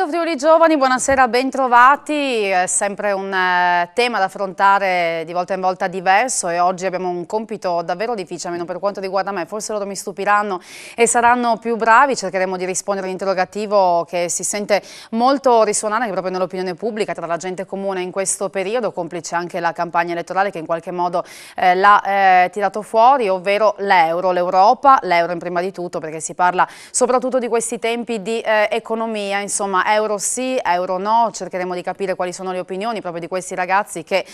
Progetto Friuli Giovani, buonasera, bentrovati. È sempre un tema da affrontare di volta in volta diverso e oggi abbiamo un compito davvero difficile, almeno per quanto riguarda me. Forse loro mi stupiranno e saranno più bravi. Cercheremo di rispondere all'interrogativo che si sente molto risuonare proprio nell'opinione pubblica, tra la gente comune in questo periodo, complice anche la campagna elettorale che in qualche modo l'ha tirato fuori, ovvero l'euro, l'Europa, l'euro in prima di tutto, perché si parla soprattutto di questi tempi di economia, insomma, euro sì, euro no. Cercheremo di capire quali sono le opinioni proprio di questi ragazzi che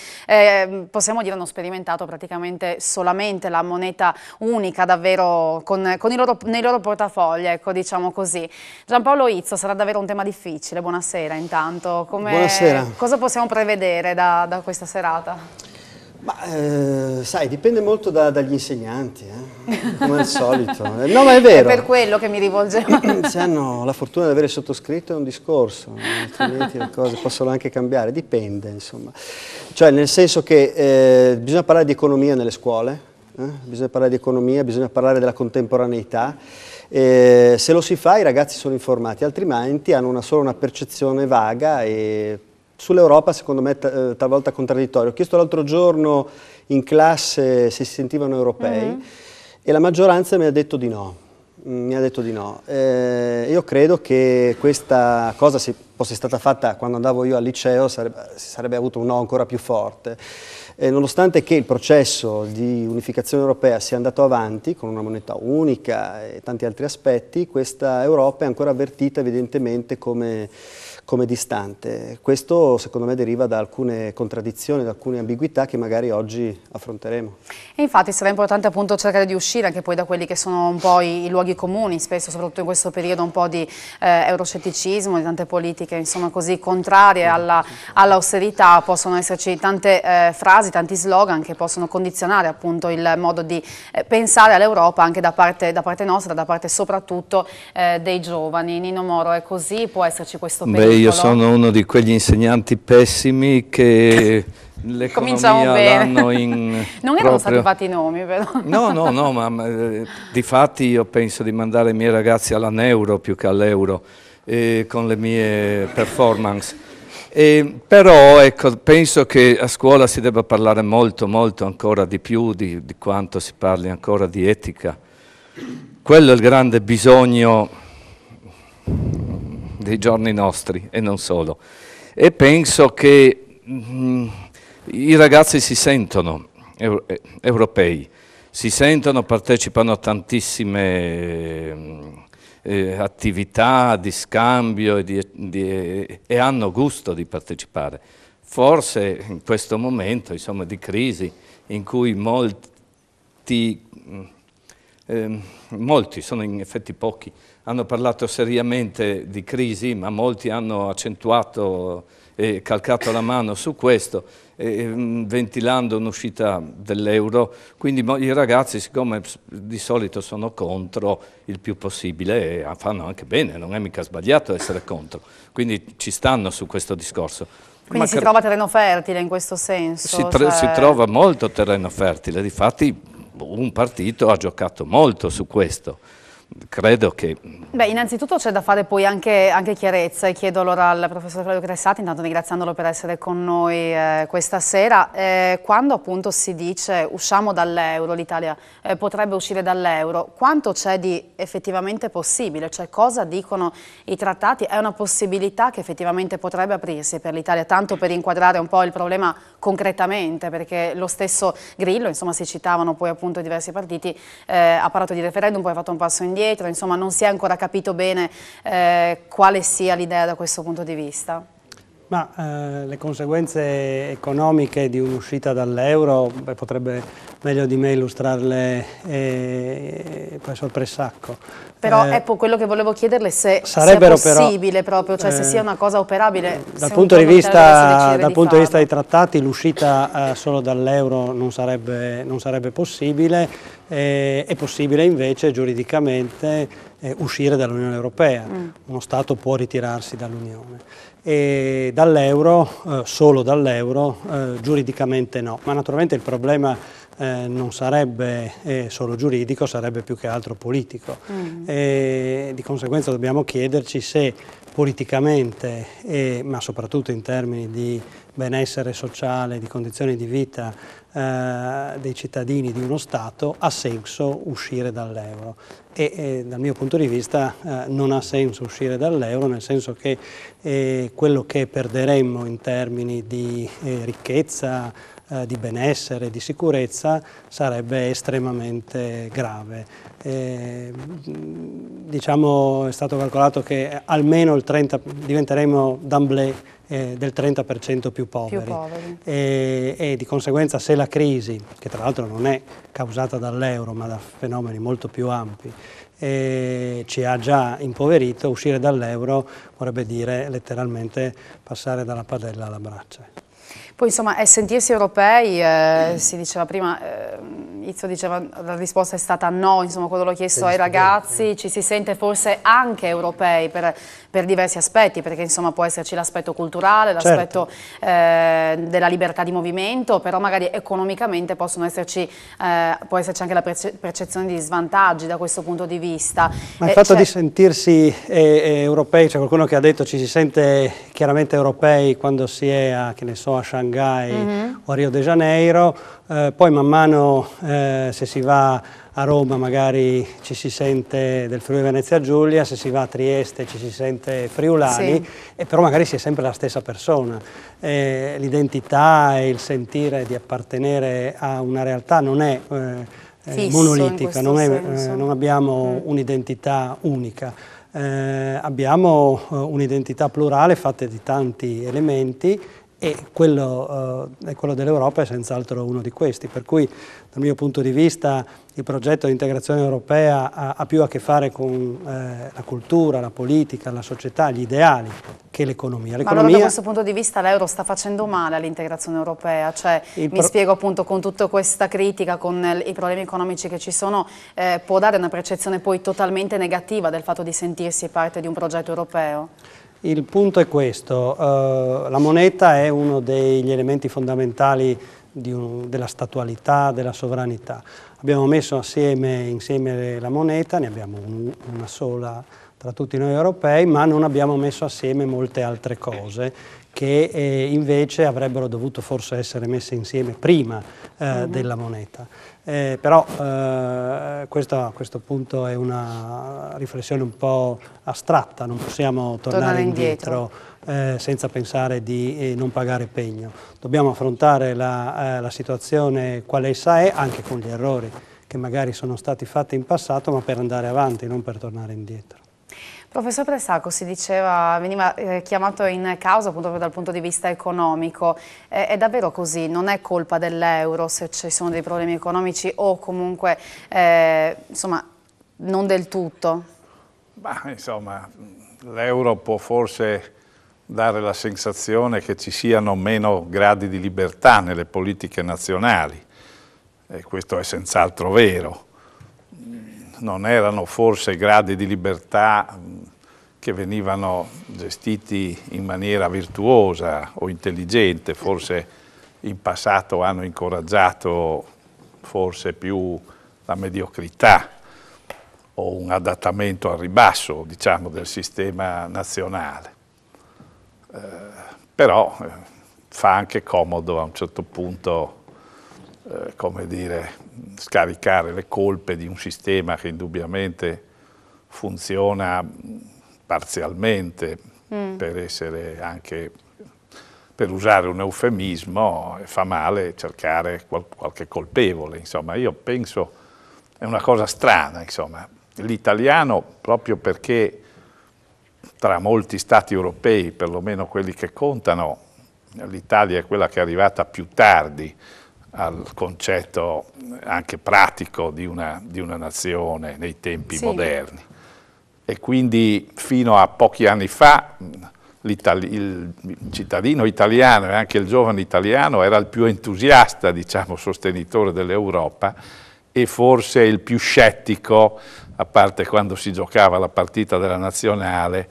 possiamo dire hanno sperimentato praticamente solamente la moneta unica, davvero nei loro portafogli, ecco, diciamo così. Giampaolo Izzo, sarà davvero un tema difficile. Buonasera intanto. Buonasera. Cosa possiamo prevedere da questa serata? Ma, sai, dipende molto dagli insegnanti, come al solito. No, ma è vero. È per quello che mi rivolgevo. Se hanno la fortuna di avere sottoscritto è un discorso, altrimenti le cose possono anche cambiare, dipende, insomma. Cioè, nel senso che bisogna parlare di economia nelle scuole, bisogna parlare di economia, bisogna parlare della contemporaneità. Se lo si fa i ragazzi sono informati, altrimenti hanno solo una percezione vaga e sull'Europa secondo me talvolta contraddittorio. Ho chiesto l'altro giorno in classe se si sentivano europei e la maggioranza mi ha detto di no. Io credo che questa cosa se fosse stata fatta quando andavo io al liceo sarebbe avuto un no ancora più forte. Nonostante che il processo di unificazione europea sia andato avanti con una moneta unica e tanti altri aspetti, questa Europa è ancora avvertita evidentemente come distante. Questo secondo me deriva da alcune contraddizioni, da alcune ambiguità che magari oggi affronteremo. E infatti sarà importante appunto cercare di uscire anche poi da quelli che sono un po' i luoghi comuni, spesso soprattutto in questo periodo un po' di euroscetticismo, di tante politiche insomma così contrarie all'austerità. Possono esserci tante frasi, tanti slogan che possono condizionare appunto il modo di pensare all'Europa anche da parte nostra, da parte soprattutto dei giovani. Nino Moro, è così? Può esserci questo pericolo? Io sono uno di quegli insegnanti pessimi che l'economia l'hanno in... Non erano stati fatti i nomi, però. No, ma difatti io penso di mandare i miei ragazzi alla Neuro più che all'Euro con le mie performance. Però ecco, penso che a scuola si debba parlare molto ancora di più di quanto si parli ancora di etica. Quello è il grande bisogno dei giorni nostri e non solo. E penso che i ragazzi si sentono europei, si sentono, partecipano a tantissime attività di scambio e hanno gusto di partecipare. Forse in questo momento insomma, di crisi in cui molti sono in effetti pochi, hanno parlato seriamente di crisi, ma molti hanno accentuato e calcato la mano su questo, ventilando un'uscita dell'euro. Quindi i ragazzi, siccome di solito sono contro il più possibile, fanno anche bene, non è mica sbagliato essere contro. Quindi ci stanno su questo discorso. Quindi si trova terreno fertile in questo senso? Si trova molto terreno fertile, difatti un partito ha giocato molto su questo. Credo che... Beh, innanzitutto c'è da fare poi anche chiarezza e chiedo allora al professor Claudio Cressati, intanto ringraziandolo per essere con noi questa sera, quando appunto si dice usciamo dall'euro, l'Italia potrebbe uscire dall'euro, quanto c'è di effettivamente possibile? Cioè cosa dicono i trattati? È una possibilità che effettivamente potrebbe aprirsi per l'Italia, tanto per inquadrare un po' il problema concretamente, perché lo stesso Grillo, insomma si citavano poi appunto diversi partiti, ha parlato di referendum, poi ha fatto un passo indietro, insomma non si è ancora capito bene quale sia l'idea da questo punto di vista. Ma le conseguenze economiche di un'uscita dall'euro potrebbe meglio di me illustrarle il professor Pressacco. Però ecco quello che volevo chiederle se è possibile proprio, cioè se sia una cosa operabile. Dal punto di vista dei trattati l'uscita solo dall'euro non sarebbe possibile, è possibile invece giuridicamente uscire dall'Unione Europea. Uno Stato può ritirarsi dall'Unione. E dall'euro, solo dall'euro, giuridicamente no. Ma naturalmente il problema non sarebbe solo giuridico, sarebbe più che altro politico. E di conseguenza dobbiamo chiederci se politicamente, ma soprattutto in termini di benessere sociale, di condizioni di vita dei cittadini di uno Stato, ha senso uscire dall'euro. E dal mio punto di vista non ha senso uscire dall'euro, nel senso che quello che perderemmo in termini di ricchezza, di benessere, di sicurezza sarebbe estremamente grave. Diciamo, è stato calcolato che almeno diventeremo d'emblée del 30% più poveri. E di conseguenza, se la crisi, che tra l'altro non è causata dall'euro ma da fenomeni molto più ampi, ci ha già impoverito, uscire dall'euro vorrebbe dire letteralmente passare dalla padella alla brace. Poi insomma è sentirsi europei, si diceva prima, Izzo diceva la risposta è stata no, insomma quello l'ho chiesto ai ragazzi, ci si sente forse anche europei per diversi aspetti, perché insomma può esserci l'aspetto culturale, l'aspetto della libertà di movimento, però magari economicamente può esserci anche la percezione di svantaggi da questo punto di vista. Ma il fatto di sentirsi europei, c'è qualcuno che ha detto ci si sente chiaramente europei quando si è a, che ne so, a Shanghai o a Rio de Janeiro, poi man mano se si va a Roma magari ci si sente del Friuli Venezia Giulia, se si va a Trieste ci si sente friulani, però magari si è sempre la stessa persona. L'identità e il sentire di appartenere a una realtà non è monolitica, non abbiamo un'identità unica. Abbiamo un'identità plurale fatta di tanti elementi e quello dell'Europa è senz'altro uno di questi, per cui dal mio punto di vista il progetto di integrazione europea ha più a che fare con la cultura, la politica, la società, gli ideali che l'economia. Ma allora da questo punto di vista l'euro sta facendo male all'integrazione europea? Cioè, mi spiego appunto, con tutta questa critica, con i problemi economici che ci sono, può dare una percezione poi totalmente negativa del fatto di sentirsi parte di un progetto europeo? Il punto è questo, la moneta è uno degli elementi fondamentali della statualità, della sovranità. Abbiamo messo insieme la moneta, ne abbiamo una sola tra tutti noi europei, ma non abbiamo messo assieme molte altre cose che invece avrebbero dovuto forse essere messe insieme prima della moneta. Però questo a questo punto è una riflessione un po' astratta, non possiamo tornare indietro senza pensare di non pagare pegno. Dobbiamo affrontare la situazione qual essa è, anche con gli errori che magari sono stati fatti in passato, ma per andare avanti, non per tornare indietro. Professor Pressaco, si diceva, veniva chiamato in causa appunto dal punto di vista economico, è davvero così? Non è colpa dell'euro se ci sono dei problemi economici o comunque insomma non del tutto? Bah, insomma, l'euro può forse dare la sensazione che ci siano meno gradi di libertà nelle politiche nazionali e questo è senz'altro vero. Non erano forse gradi di libertà che venivano gestiti in maniera virtuosa o intelligente, forse in passato hanno incoraggiato forse più la mediocrità o un adattamento al ribasso, diciamo, del sistema nazionale. Però fa anche comodo a un certo punto, come dire, scaricare le colpe di un sistema che indubbiamente funziona parzialmente, per essere anche, per usare un eufemismo, fa male cercare qualche colpevole. Insomma, io penso, è una cosa strana, insomma, l'italiano, proprio perché tra molti stati europei, perlomeno quelli che contano, l'Italia è quella che è arrivata più tardi al concetto anche pratico di una nazione nei tempi moderni. E quindi fino a pochi anni fa il cittadino italiano e anche il giovane italiano era il più entusiasta, diciamo, sostenitore dell'Europa e forse il più scettico a parte quando si giocava la partita della nazionale,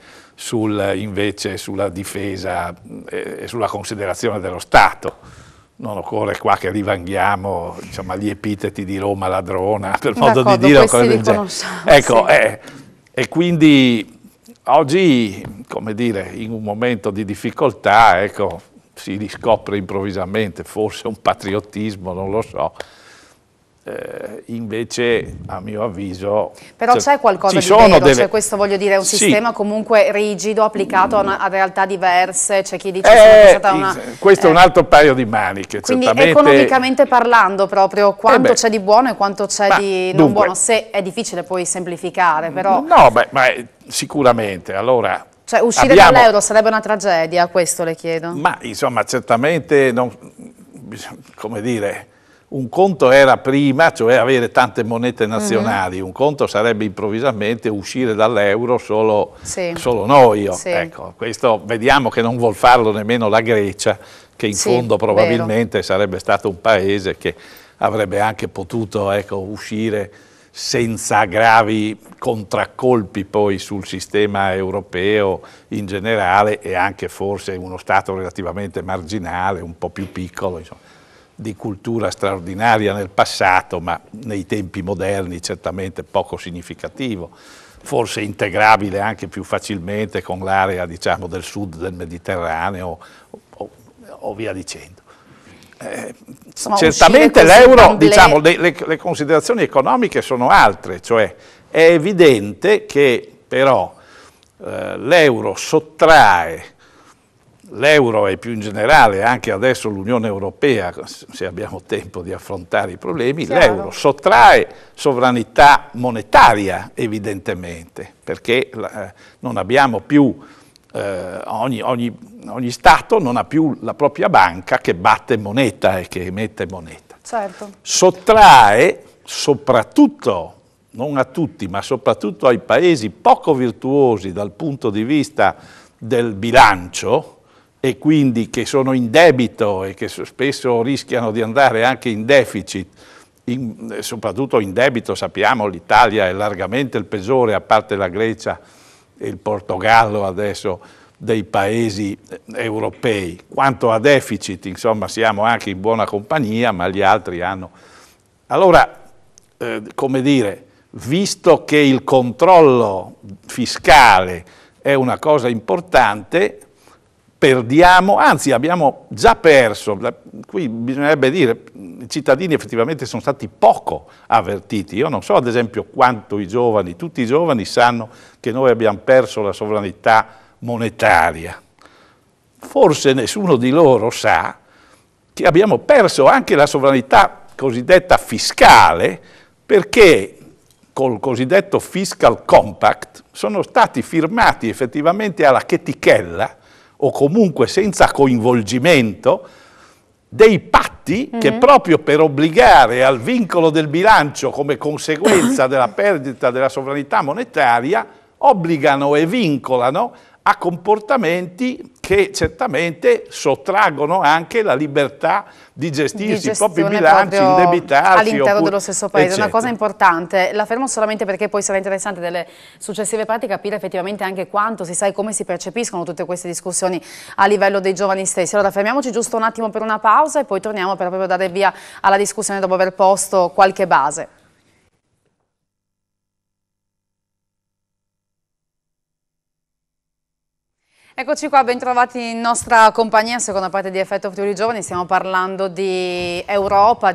invece sulla difesa e sulla considerazione dello Stato. Non occorre qua che rivanghiamo, insomma, gli epiteti di Roma ladrona, per modo di dire, o cose del genere. Ecco, sì. E quindi oggi, come dire, in un momento di difficoltà, ecco, si riscopre improvvisamente forse un patriottismo, non lo so. Invece, a mio avviso... Però c'è qualcosa di vero, cioè questo voglio dire, è un sistema comunque rigido, applicato a realtà diverse, c'è chi dice che è stata una... Questo è un altro paio di maniche, quindi certamente... economicamente parlando proprio, quanto c'è di buono e quanto c'è di non buono, se è difficile poi semplificare, però... No, ma sicuramente, allora... Cioè uscire dall'euro sarebbe una tragedia, questo le chiedo. Ma insomma, certamente, come dire... Un conto era prima, cioè avere tante monete nazionali, un conto sarebbe improvvisamente uscire dall'euro solo noi. Sì. Ecco, questo vediamo che non vuol farlo nemmeno la Grecia, che in fondo probabilmente sarebbe stato un paese che avrebbe anche potuto, ecco, uscire senza gravi contraccolpi poi sul sistema europeo in generale, e anche forse uno Stato relativamente marginale, un po' più piccolo, insomma, di cultura straordinaria nel passato, ma nei tempi moderni certamente poco significativo, forse integrabile anche più facilmente con l'area, diciamo, del sud del Mediterraneo o via dicendo. Certamente l'euro, diciamo, le considerazioni economiche sono altre, cioè è evidente che però l'euro sottrae, l'euro e più in generale anche adesso l'Unione Europea, se abbiamo tempo di affrontare i problemi, l'euro sottrae sovranità monetaria evidentemente, perché non abbiamo più, ogni Stato non ha più la propria banca che batte moneta e che emette moneta. Certo. Sottrae soprattutto, non a tutti, ma soprattutto ai paesi poco virtuosi dal punto di vista del bilancio, e quindi che sono in debito e che spesso rischiano di andare anche in deficit, soprattutto in debito sappiamo l'Italia è largamente il peggiore, a parte la Grecia e il Portogallo adesso, dei paesi europei. Quanto a deficit, insomma, siamo anche in buona compagnia, ma gli altri hanno... Allora, come dire, visto che il controllo fiscale è una cosa importante, perdiamo, anzi abbiamo già perso, qui bisognerebbe dire, i cittadini effettivamente sono stati poco avvertiti. Io non so ad esempio quanto i giovani, tutti i giovani sanno che noi abbiamo perso la sovranità monetaria. Forse nessuno di loro sa che abbiamo perso anche la sovranità cosiddetta fiscale, perché col cosiddetto Fiscal Compact sono stati firmati effettivamente alla chetichella, o comunque senza coinvolgimento, dei patti che proprio per obbligare al vincolo del bilancio come conseguenza della perdita della sovranità monetaria, obbligano e vincolano a comportamenti che certamente sottraggono anche la libertà di gestirsi i propri bilanci, indebitarsi all'interno dello stesso paese. Eccetera. Una cosa importante, la fermo solamente perché poi sarà interessante delle successive parti capire effettivamente anche quanto si sa e come si percepiscono tutte queste discussioni a livello dei giovani stessi. Allora fermiamoci giusto un attimo per una pausa e poi torniamo per proprio dare via alla discussione dopo aver posto qualche base. Eccoci qua, ben trovati in nostra compagnia, seconda parte di Effetto Friuli Giovani. Stiamo parlando di Europa,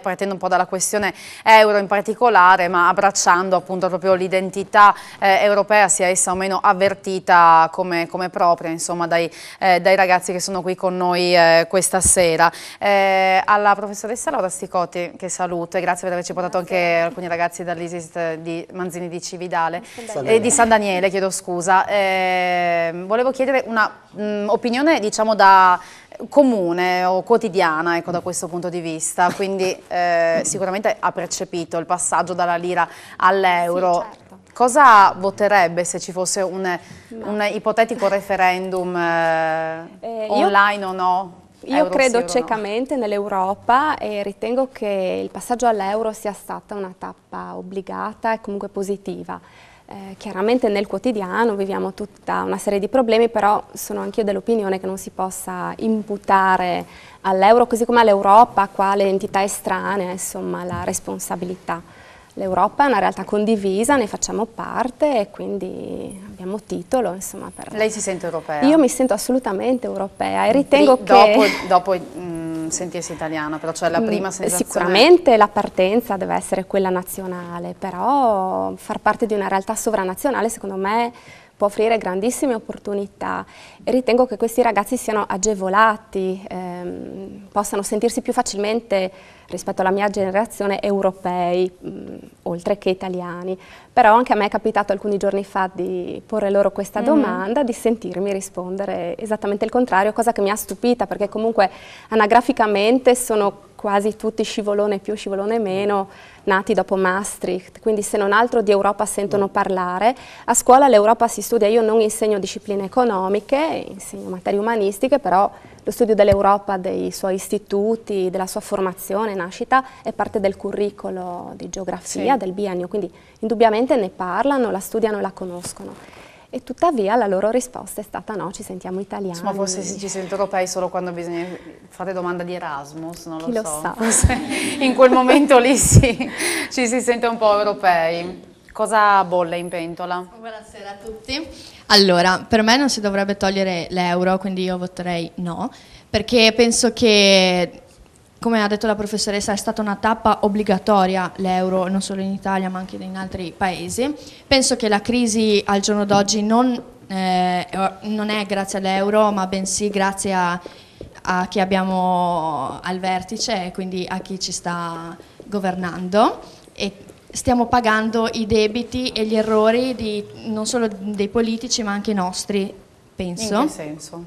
partendo un po' dalla questione euro in particolare, ma abbracciando appunto proprio l'identità europea, sia essa o meno avvertita come propria, insomma, dai ragazzi che sono qui con noi questa sera. Alla professoressa Laura Sticoti, che saluto, e grazie per averci portato anche alcuni ragazzi dall'ISIS di Manzini di Cividale, di San Daniele, chiedo scusa. Volevo chiedere una opinione, diciamo, da comune o quotidiana, ecco, da questo punto di vista, quindi sicuramente ha percepito il passaggio dalla lira all'euro. Sì, certo. Cosa voterebbe se ci fosse un ipotetico referendum online o no? Io credo sì, ciecamente nell'Europa e ritengo che il passaggio all'euro sia stata una tappa obbligata e comunque positiva. Chiaramente nel quotidiano viviamo tutta una serie di problemi, però sono anch'io dell'opinione che non si possa imputare all'euro, così come all'Europa, quale entità estranea, insomma, la responsabilità. L'Europa è una realtà condivisa, ne facciamo parte e quindi abbiamo titolo, insomma, per... Lei si sente europea? Io mi sento assolutamente europea e ritengo che... Dopo sentirsi italiana, però cioè la prima sensazione... Sicuramente la partenza deve essere quella nazionale, però far parte di una realtà sovranazionale secondo me può offrire grandissime opportunità e ritengo che questi ragazzi siano agevolati, possano sentirsi più facilmente rispetto alla mia generazione europei, oltre che italiani. Però anche a me è capitato alcuni giorni fa di porre loro questa domanda, di sentirmi rispondere esattamente il contrario, cosa che mi ha stupita perché comunque anagraficamente sono quasi tutti scivolone più, scivolone meno, nati dopo Maastricht, quindi se non altro di Europa sentono parlare. A scuola l'Europa si studia, io non insegno discipline economiche, insegno materie umanistiche, però lo studio dell'Europa, dei suoi istituti, della sua formazione, nascita, è parte del curricolo di geografia, del biennio, quindi indubbiamente ne parlano, la studiano e la conoscono. E tuttavia la loro risposta è stata no, ci sentiamo italiani. Insomma, forse ci sente europei solo quando bisogna fare domanda di Erasmus, non lo so. Chi lo sa. Forse in quel momento lì ci si sente un po' europei. Cosa bolle in pentola? Buonasera a tutti. Allora, per me non si dovrebbe togliere l'euro, quindi io voterei no, perché penso che, come ha detto la professoressa, è stata una tappa obbligatoria l'euro, non solo in Italia ma anche in altri paesi. Penso che la crisi al giorno d'oggi non è grazie all'euro, ma bensì grazie a chi abbiamo al vertice, quindi a chi ci sta governando. E stiamo pagando i debiti e gli errori non solo dei politici ma anche nostri, penso. In che senso?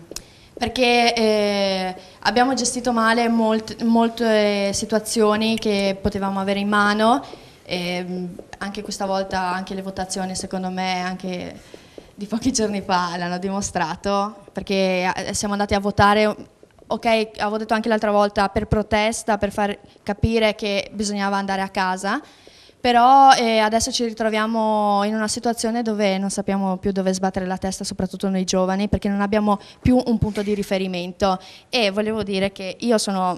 Perché abbiamo gestito male molte situazioni che potevamo avere in mano, anche questa volta, anche le votazioni secondo me, anche di pochi giorni fa l'hanno dimostrato, perché siamo andati a votare, ok, avevo detto anche l'altra volta, per protesta, per far capire che bisognava andare a casa, però adesso ci ritroviamo in una situazione dove non sappiamo più dove sbattere la testa, soprattutto noi giovani, perché non abbiamo più un punto di riferimento. E volevo dire che io sono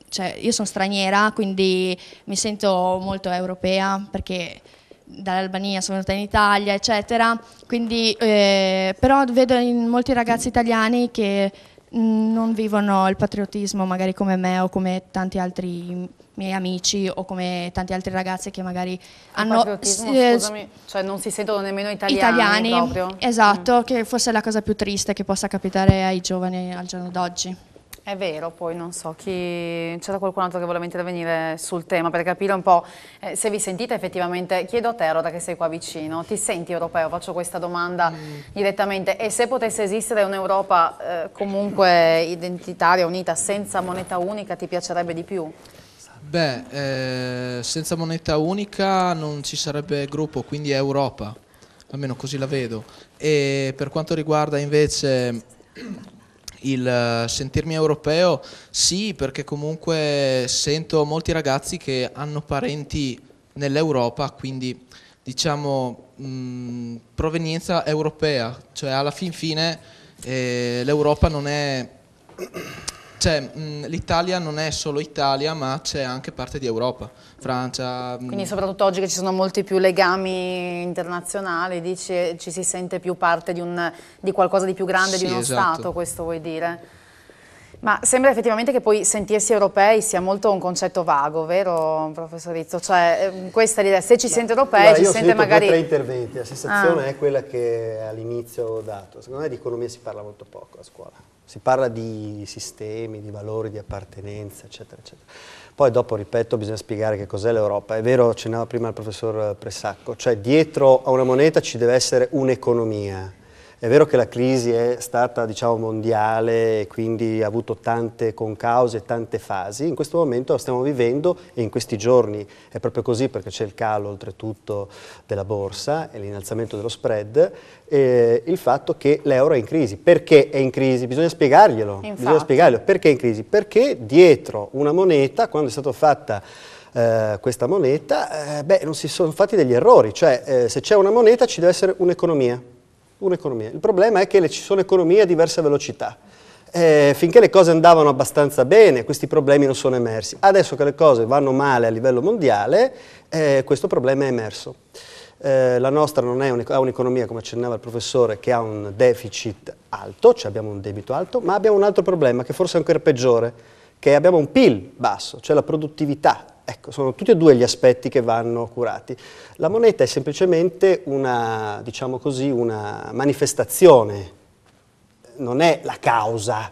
straniera, quindi mi sento molto europea, perché dall'Albania sono venuta in Italia, eccetera. Quindi, però vedo in molti ragazzi italiani che non vivono il patriottismo magari come me o come tanti altri miei amici o come tanti altri ragazzi che magari hanno... Patriottismo, scusami, cioè non si sentono nemmeno italiani proprio? Esatto, che forse è la cosa più triste che possa capitare ai giovani al giorno d'oggi. È vero, poi non so, c'era qualcun altro che voleva intervenire sul tema per capire un po' se vi sentite effettivamente. Chiedo a te, Roda, che sei qua vicino, ti senti europeo? Faccio questa domanda direttamente. E se potesse esistere un'Europa comunque identitaria, unita, senza moneta unica, ti piacerebbe di più? Beh, senza moneta unica non ci sarebbe gruppo, quindi è Europa, almeno così la vedo. E per quanto riguarda invece il sentirmi europeo, sì, perché comunque sento molti ragazzi che hanno parenti nell'Europa, quindi diciamo provenienza europea, cioè alla fin fine l'Europa non è... Cioè, l'Italia non è solo Italia, ma c'è anche parte di Europa, Francia. Quindi soprattutto oggi che ci sono molti più legami internazionali, dici, ci si sente più parte di qualcosa di più grande, sì, di uno esatto. Stato, questo vuoi dire? Ma sembra effettivamente che poi sentirsi europei sia molto un concetto vago, vero professor Rizzo? Cioè, questa è l'idea, se ci sente europei, ci sente magari... Io ho sentito 2 o 3 interventi, la sensazione è quella che all'inizio ho dato. Secondo me di economia si parla molto poco a scuola. Si parla di sistemi, di valori, di appartenenza, eccetera, eccetera. Poi dopo, ripeto, bisogna spiegare che cos'è l'Europa. È vero, accennava prima il professor Pressacco, cioè dietro a una moneta ci deve essere un'economia. È vero che la crisi è stata, diciamo, mondiale e quindi ha avuto tante concause, tante fasi. In questo momento la stiamo vivendo e in questi giorni è proprio così, perché c'è il calo oltretutto della borsa e l'innalzamento dello spread, il fatto che l'euro è in crisi. Perché è in crisi? Bisogna spiegarglielo. Bisogna spiegarglielo. Perché è in crisi? Perché dietro una moneta, quando è stata fatta questa moneta, non si sono fatti degli errori, cioè se c'è una moneta ci deve essere un'economia. Il problema è che ci sono economie a diversa velocità. Finché le cose andavano abbastanza bene, questi problemi non sono emersi. Adesso che le cose vanno male a livello mondiale, questo problema è emerso. La nostra non è ha un'economia, come accennava il professore, che ha un deficit alto, cioè abbiamo un debito alto, ma abbiamo un altro problema che forse è ancora peggiore, che abbiamo un PIL basso, cioè la produttività. Ecco, sono tutti e due gli aspetti che vanno curati. La moneta è semplicemente una, diciamo così, una manifestazione, non è la causa,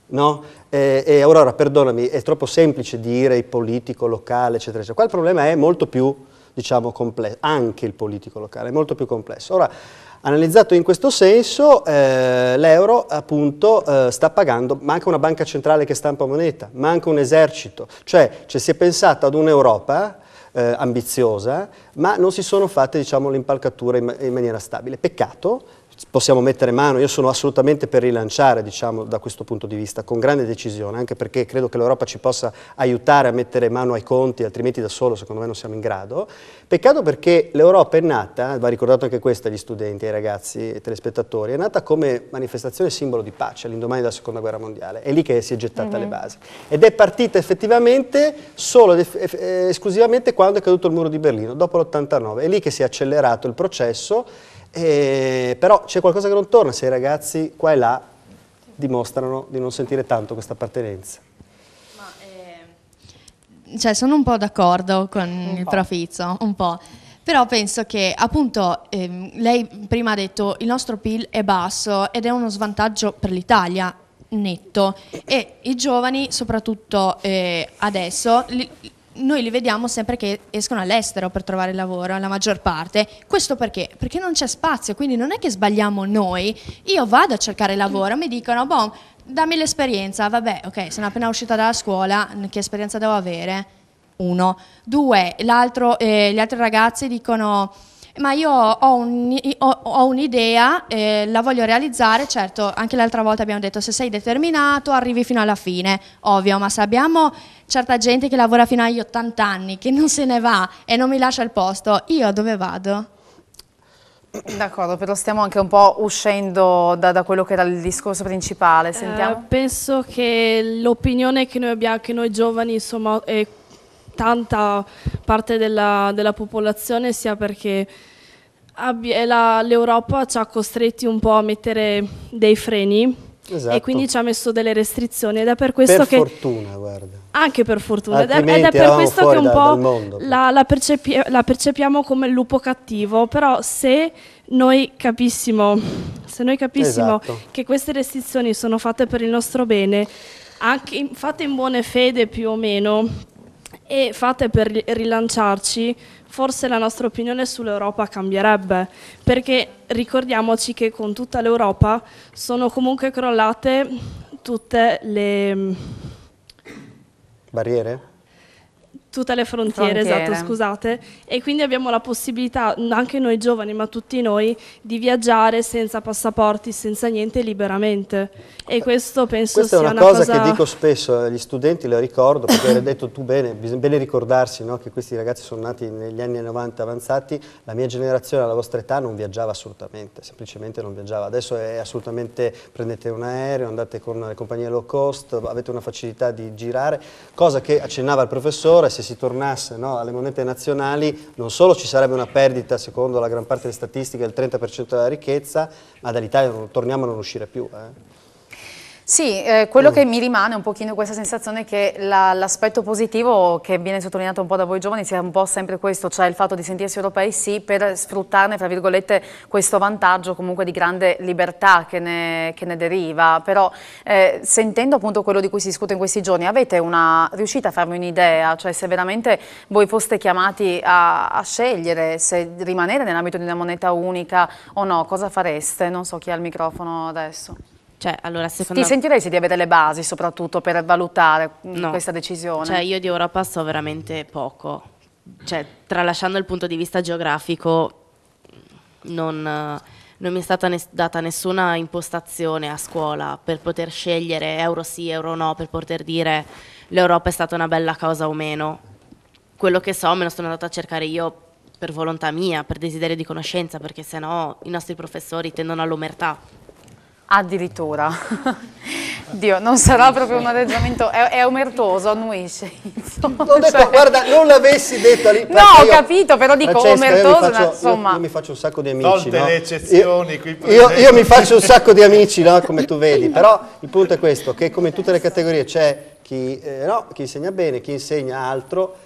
no? E Aurora, perdonami, è troppo semplice dire il politico locale, eccetera, eccetera. Qua il problema è molto più, diciamo, complesso, anche il politico locale è molto più complesso. Ora, analizzato in questo senso, l'euro appunto sta pagando, manca una banca centrale che stampa moneta, manca un esercito, cioè si è pensato ad un'Europa ambiziosa, ma non si sono fatte, diciamo, l'impalcatura in maniera stabile. Peccato. Possiamo mettere mano, io sono assolutamente per rilanciare, diciamo, da questo punto di vista, con grande decisione, anche perché credo che l'Europa ci possa aiutare a mettere mano ai conti, altrimenti da solo secondo me non siamo in grado. Peccato perché l'Europa è nata, va ricordato anche questo agli studenti, ai ragazzi, ai telespettatori, è nata come manifestazione simbolo di pace all'indomani della Seconda Guerra Mondiale, è lì che si è gettata le basi. Ed è partita effettivamente solo ed esclusivamente quando è caduto il muro di Berlino, dopo l'89, è lì che si è accelerato il processo. Però c'è qualcosa che non torna se i ragazzi qua e là dimostrano di non sentire tanto questa appartenenza. Cioè, sono un po' d'accordo con il prof. Izzo, un po'. Però penso che appunto lei prima ha detto il nostro PIL è basso ed è uno svantaggio per l'Italia netto, e i giovani soprattutto adesso noi li vediamo sempre che escono all'estero per trovare lavoro, la maggior parte. Questo perché? Perché non c'è spazio, quindi non è che sbagliamo noi. Io vado a cercare lavoro, mi dicono, boh, dammi l'esperienza, vabbè, ok, sono appena uscita dalla scuola, che esperienza devo avere? 1. 2, gli altri ragazzi dicono, ma io ho un'idea, la voglio realizzare. Certo, anche l'altra volta abbiamo detto, se sei determinato arrivi fino alla fine, ovvio, ma se abbiamo certa gente che lavora fino agli 80 anni, che non se ne va e non mi lascia il posto, io dove vado? D'accordo, però stiamo anche un po' uscendo da quello che era il discorso principale. Sentiamo. Penso che l'opinione che noi abbiamo, che noi giovani, insomma, è tanta parte della popolazione, sia perché l'Europa ci ha costretti un po' a mettere dei freni. Esatto. E quindi ci ha messo delle restrizioni, ed è per questo che... fortuna, guarda. Anche per fortuna, ed è per questo che un po' la percepiamo come il lupo cattivo. Però se noi capissimo esatto, che queste restrizioni sono fatte per il nostro bene, anche fatte in buone fede più o meno, e fatte per rilanciarci, forse la nostra opinione sull'Europa cambierebbe, perché ricordiamoci che con tutta l'Europa sono comunque crollate tutte le barriere? Tutte le frontiere, esatto, scusate, e quindi abbiamo la possibilità, anche noi giovani, ma tutti noi, di viaggiare senza passaporti, senza niente, liberamente. E questo penso sia una cosa... Questa è una cosa che dico spesso agli studenti, lo ricordo, perché hai detto tu bene, bisogna bene ricordarsi, no, che questi ragazzi sono nati negli anni 90 avanzati. La mia generazione alla vostra età non viaggiava assolutamente, semplicemente non viaggiava. Adesso è assolutamente, prendete un aereo, andate con le compagnie low cost, avete una facilità di girare, cosa che accennava il professore. Se si tornasse, no, alle monete nazionali, non solo ci sarebbe una perdita, secondo la gran parte delle statistiche, del 30% della ricchezza, ma dall'Italia torniamo a non uscire più. Sì, quello che mi rimane un pochino questa sensazione che l'aspetto positivo che viene sottolineato un po' da voi giovani sia un po' sempre questo, cioè il fatto di sentirsi europei sì, per sfruttarne, tra virgolette, questo vantaggio comunque di grande libertà che ne deriva, però sentendo appunto quello di cui si discute in questi giorni, riuscite a farmi un'idea, cioè se veramente voi foste chiamati a scegliere se rimanere nell'ambito di una moneta unica o no, cosa fareste? Non so chi ha il microfono adesso. Cioè, allora, secondo Ti sentiresti di avere le basi soprattutto per valutare no. questa decisione? Cioè, io di Europa so veramente poco. Cioè, tralasciando il punto di vista geografico, non mi è stata data nessuna impostazione a scuola per poter scegliere euro sì, euro no, per poter dire l'Europa è stata una bella causa o meno. Quello che so me lo sono andata a cercare io per volontà mia, per desiderio di conoscenza, perché sennò i nostri professori tendono all'omertà. Addirittura. Dio, non sarà proprio un atteggiamento, è omertoso, annuisce. Guarda, non l'avessi detto lì. No, ho capito, però dico omertoso, insomma. Io mi faccio un sacco di amici, tolte no? le eccezioni, io mi faccio un sacco di amici, no? Come tu vedi, però il punto è questo, che come in tutte le categorie c'è chi insegna bene, chi insegna altro.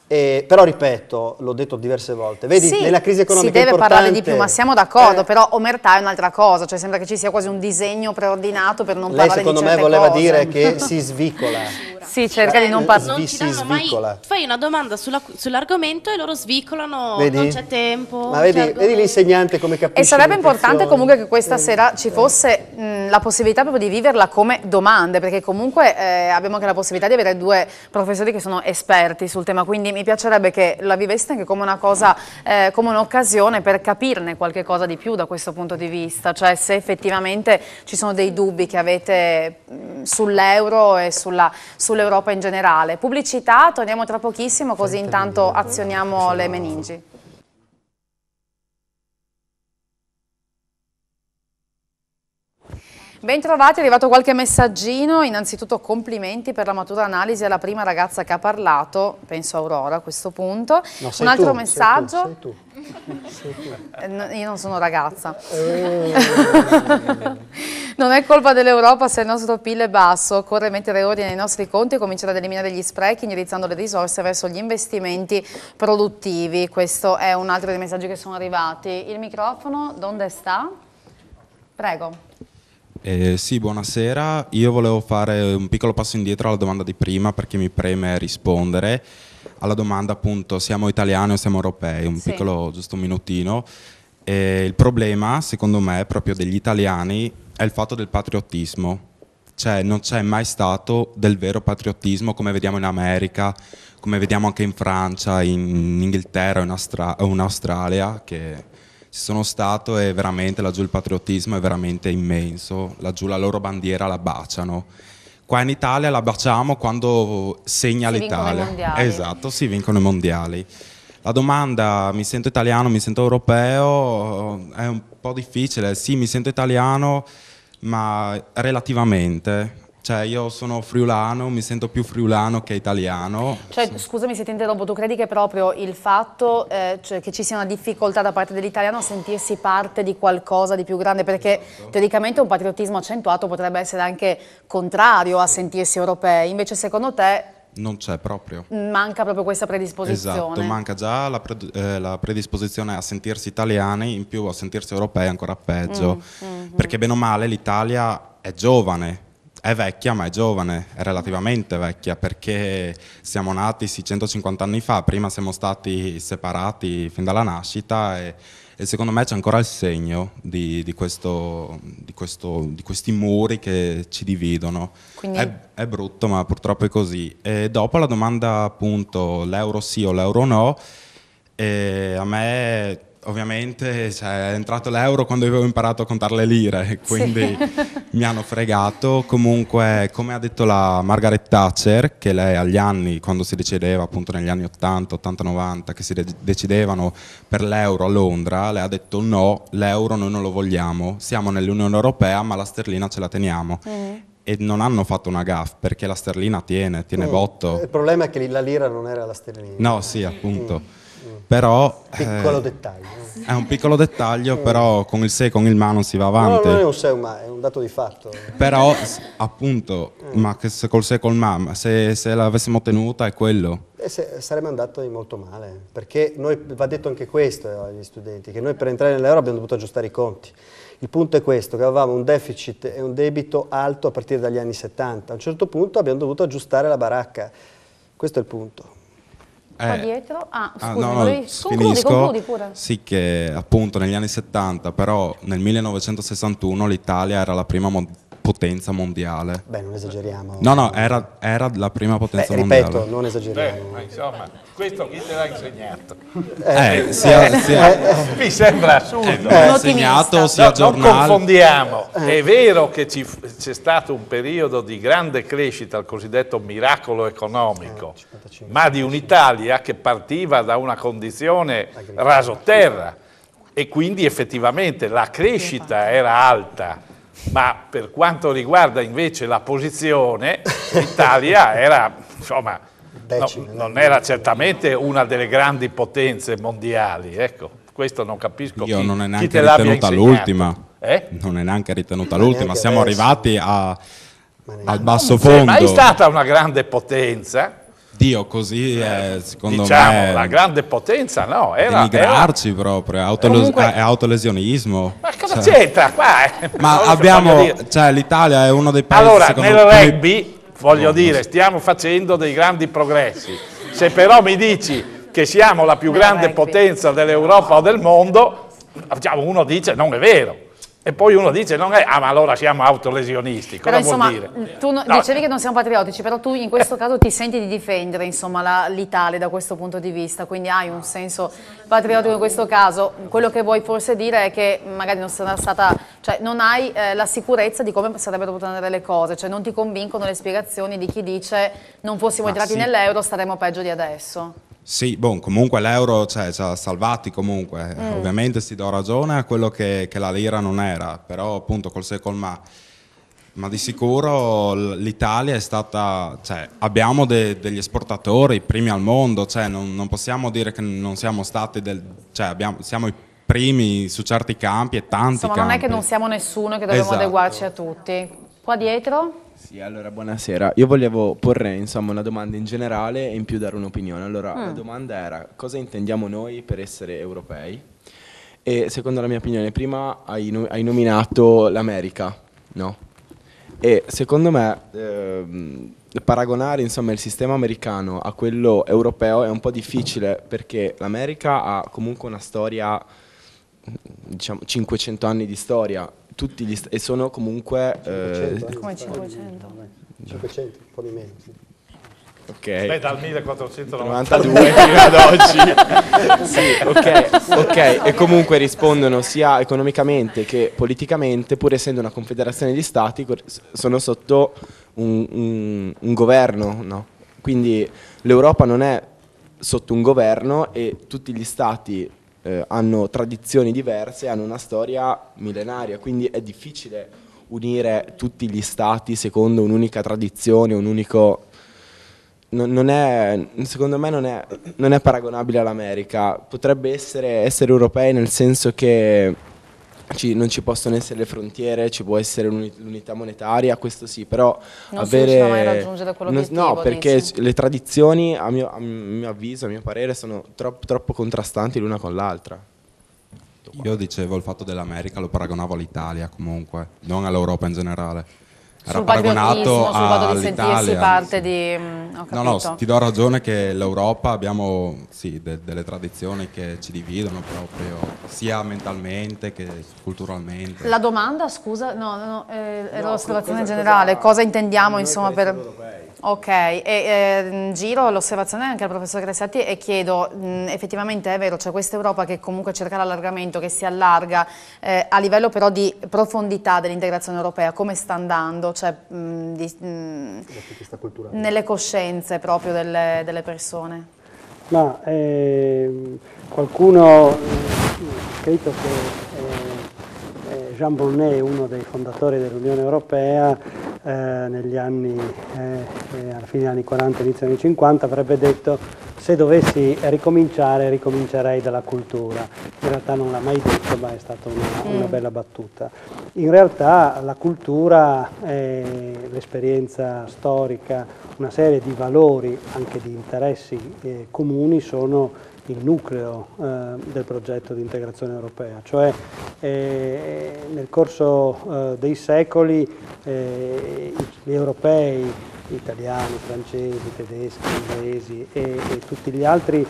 Però ripeto, l'ho detto diverse volte, vedi, sì, nella crisi economica si deve parlare di più, ma siamo d'accordo, però omertà è un'altra cosa, cioè sembra che ci sia quasi un disegno preordinato per non parlare di certe cose. Lei secondo me voleva dire che si svicola. Sì, cerca di non parlare. Non ti danno mai, fai una domanda sull'argomento e loro svicolano, vedi? Non c'è tempo. Ma vedi l'insegnante come capisce. E sarebbe importante comunque che questa sera ci fosse la possibilità proprio di viverla come domande, perché comunque abbiamo anche la possibilità di avere due professori che sono esperti sul tema, quindi mi piacerebbe che la viveste anche come una cosa, come un'occasione per capirne qualche cosa di più da questo punto di vista, cioè se effettivamente ci sono dei dubbi che avete sull'euro e sull'Europa in generale. Pubblicità, torniamo tra pochissimo, così intanto azioniamo le meningi. Bentrovati, è arrivato qualche messaggino. Innanzitutto complimenti per la matura analisi alla prima ragazza che ha parlato, penso Aurora a questo punto. No, un altro messaggio. Sei tu. Io non sono ragazza. Non è colpa dell'Europa se il nostro PIL è basso, occorre mettere ordine nei nostri conti e cominciare ad eliminare gli sprechi indirizzando le risorse verso gli investimenti produttivi. Questo è un altro dei messaggi che sono arrivati. Il microfono, dove sta? Prego. Sì, buonasera. Io volevo fare un piccolo passo indietro alla domanda di prima perché mi preme rispondere alla domanda appunto siamo italiani o siamo europei, un piccolo, giusto un minutino. Il problema secondo me proprio degli italiani è il fatto del patriottismo, cioè non c'è mai stato del vero patriottismo come vediamo in America, come vediamo anche in Francia, in Inghilterra o in Australia, che ci sono stato e veramente laggiù il patriottismo è veramente immenso, laggiù la loro bandiera la baciano. Qua in Italia la baciamo quando segna l'Italia. Esatto, si vincono i mondiali. La domanda, mi sento italiano, mi sento europeo, è un po' difficile. Sì, mi sento italiano, ma relativamente. Cioè io sono friulano, mi sento più friulano che italiano. Cioè, scusami se ti interrompo, tu credi che proprio il fatto cioè che ci sia una difficoltà da parte dell'italiano a sentirsi parte di qualcosa di più grande? Perché teoricamente un patriottismo accentuato potrebbe essere anche contrario a sentirsi europei, invece secondo te non c'è proprio. Manca proprio questa predisposizione. Esatto, manca già la predisposizione a sentirsi italiani, in più a sentirsi europei ancora peggio. Perché bene o male l'Italia è giovane. È vecchia ma è giovane, è relativamente vecchia perché siamo nati 150 anni fa, prima siamo stati separati fin dalla nascita e secondo me c'è ancora il segno di questi muri che ci dividono. Quindi è brutto ma purtroppo è così. E dopo la domanda appunto l'euro sì o l'euro no, a me ovviamente è entrato l'euro quando avevo imparato a contare le lire, quindi mi hanno fregato. Comunque, come ha detto la Margaret Thatcher, che lei agli anni, quando si decideva appunto negli anni 80, 80, 90, che si decidevano per l'euro a Londra, lei ha detto no, l'euro noi non lo vogliamo, siamo nell'Unione Europea ma la sterlina ce la teniamo. E non hanno fatto una gaffe perché la sterlina tiene botto. Il problema è che la lira non era la sterlina. No, sì, appunto. però... Piccolo dettaglio. È un piccolo dettaglio, però con il se e con il ma non si va avanti. No, non è un se o un ma, è un dato di fatto. Però, appunto, ma che se col se e col ma se l'avessimo tenuta è quello. Sarebbe andato molto male, perché noi, va detto anche questo agli studenti, che noi per entrare nell'euro abbiamo dovuto aggiustare i conti. Il punto è questo, che avevamo un deficit e un debito alto a partire dagli anni 70. A un certo punto abbiamo dovuto aggiustare la baracca. Questo è il punto. Qua dietro? Concludi pure. Sì, che appunto negli anni 70, però nel 1961 l'Italia era la prima potenza mondiale. Beh, non esageriamo. No, era la prima potenza mondiale. Ripeto, non esageriamo. Ma insomma, questo chi te l'ha insegnato? Mi sembra assurdo. Sia insegnato, sia giornale. Non confondiamo. È vero che c'è stato un periodo di grande crescita, il cosiddetto miracolo economico, ma di un'Italia che partiva da una condizione rasoterra e quindi effettivamente la crescita era alta. Ma per quanto riguarda invece la posizione, l'Italia era, insomma, non era certamente una delle grandi potenze mondiali, ecco, questo non capisco Io non è neanche chi te l'abbia ritenuta l'ultima, Non è neanche ritenuta l'ultima, siamo arrivati al basso fondo. Non è mai stata una grande potenza. Dio, così è, secondo diciamo, me... la grande potenza, no, denigrarci proprio, è autolesionismo. Ma cosa c'entra qua? Ma abbiamo, cioè l'Italia è uno dei paesi... Allora, nel rugby, voglio dire, stiamo facendo dei grandi progressi. Se però mi dici che siamo la più grande potenza dell'Europa o del mondo, diciamo, uno dice non è vero. E poi uno dice, ma allora siamo autolesionisti, cosa vuol dire? Tu dicevi che non siamo patriottici, però tu in questo caso ti senti di difendere, insomma, l'Italia da questo punto di vista, quindi hai un senso patriottico in questo caso. Quello che vuoi forse dire è che magari non sarà stata, cioè non hai la sicurezza di come sarebbero potute andare le cose, cioè non ti convincono le spiegazioni di chi dice non fossimo entrati nell'euro, staremo peggio di adesso. Sì, comunque l'euro ci ha salvati comunque, ovviamente si do ragione a quello che la lira non era, però appunto col se e col ma di sicuro l'Italia è stata, cioè abbiamo degli esportatori primi al mondo, cioè non possiamo dire che non siamo stati, siamo i primi su certi campi e tanti campi. Non è che non siamo nessuno e che dobbiamo adeguarci a tutti. Qua dietro? Sì, allora buonasera. Io volevo porre insomma una domanda in generale e in più dare un'opinione. Allora, la domanda era cosa intendiamo noi per essere europei? E secondo la mia opinione, prima hai nominato l'America, no? E secondo me paragonare insomma il sistema americano a quello europeo è un po' difficile perché l'America ha comunque una storia, diciamo 500 anni di storia. E sono comunque... Come 500? 500, un po' di meno, sì. Ok. Beh, dal 1492 fino ad oggi. Sì, ok. E comunque rispondono sia economicamente che politicamente, pur essendo una confederazione di stati, sono sotto un governo, no? Quindi l'Europa non è sotto un governo e tutti gli stati hanno tradizioni diverse, hanno una storia millenaria, quindi è difficile unire tutti gli stati secondo un'unica tradizione, un unico... secondo me non è paragonabile all'America. Potrebbe essere europei nel senso che non ci possono essere le frontiere, ci può essere l'unità monetaria, questo sì, però non si riuscirà mai a raggiungere quell'obiettivo. No, perché le tradizioni, a mio avviso, a mio parere, sono troppo contrastanti l'una con l'altra. Io dicevo il fatto dell'America lo paragonavo all'Italia comunque, non all'Europa in generale. Era paragonato all'Italia. Sentirsi parte di... No, ti do ragione che l'Europa abbiamo delle tradizioni che ci dividono proprio, sia mentalmente che culturalmente. La domanda, scusa, era l'osservazione generale, cosa intendiamo insomma per... Ok, giro l'osservazione anche al professor Cressetti e chiedo, effettivamente è vero, c'è questa Europa che comunque cerca l'allargamento, che si allarga, a livello però di profondità dell'integrazione europea, come sta andando? Cioè, nelle coscienze proprio delle persone? Ma qualcuno ha scritto che Jean Monnet, uno dei fondatori dell'Unione Europea, negli anni, alla fine degli anni 40, inizio degli anni 50, avrebbe detto se dovessi ricominciare, ricomincerei dalla cultura. In realtà non l'ha mai detto, ma è stata una bella battuta. In realtà la cultura è l'esperienza storica, una serie di valori, anche di interessi comuni, sono il nucleo del progetto di integrazione europea, cioè nel corso dei secoli gli europei, italiani, francesi, tedeschi, inglesi e tutti gli altri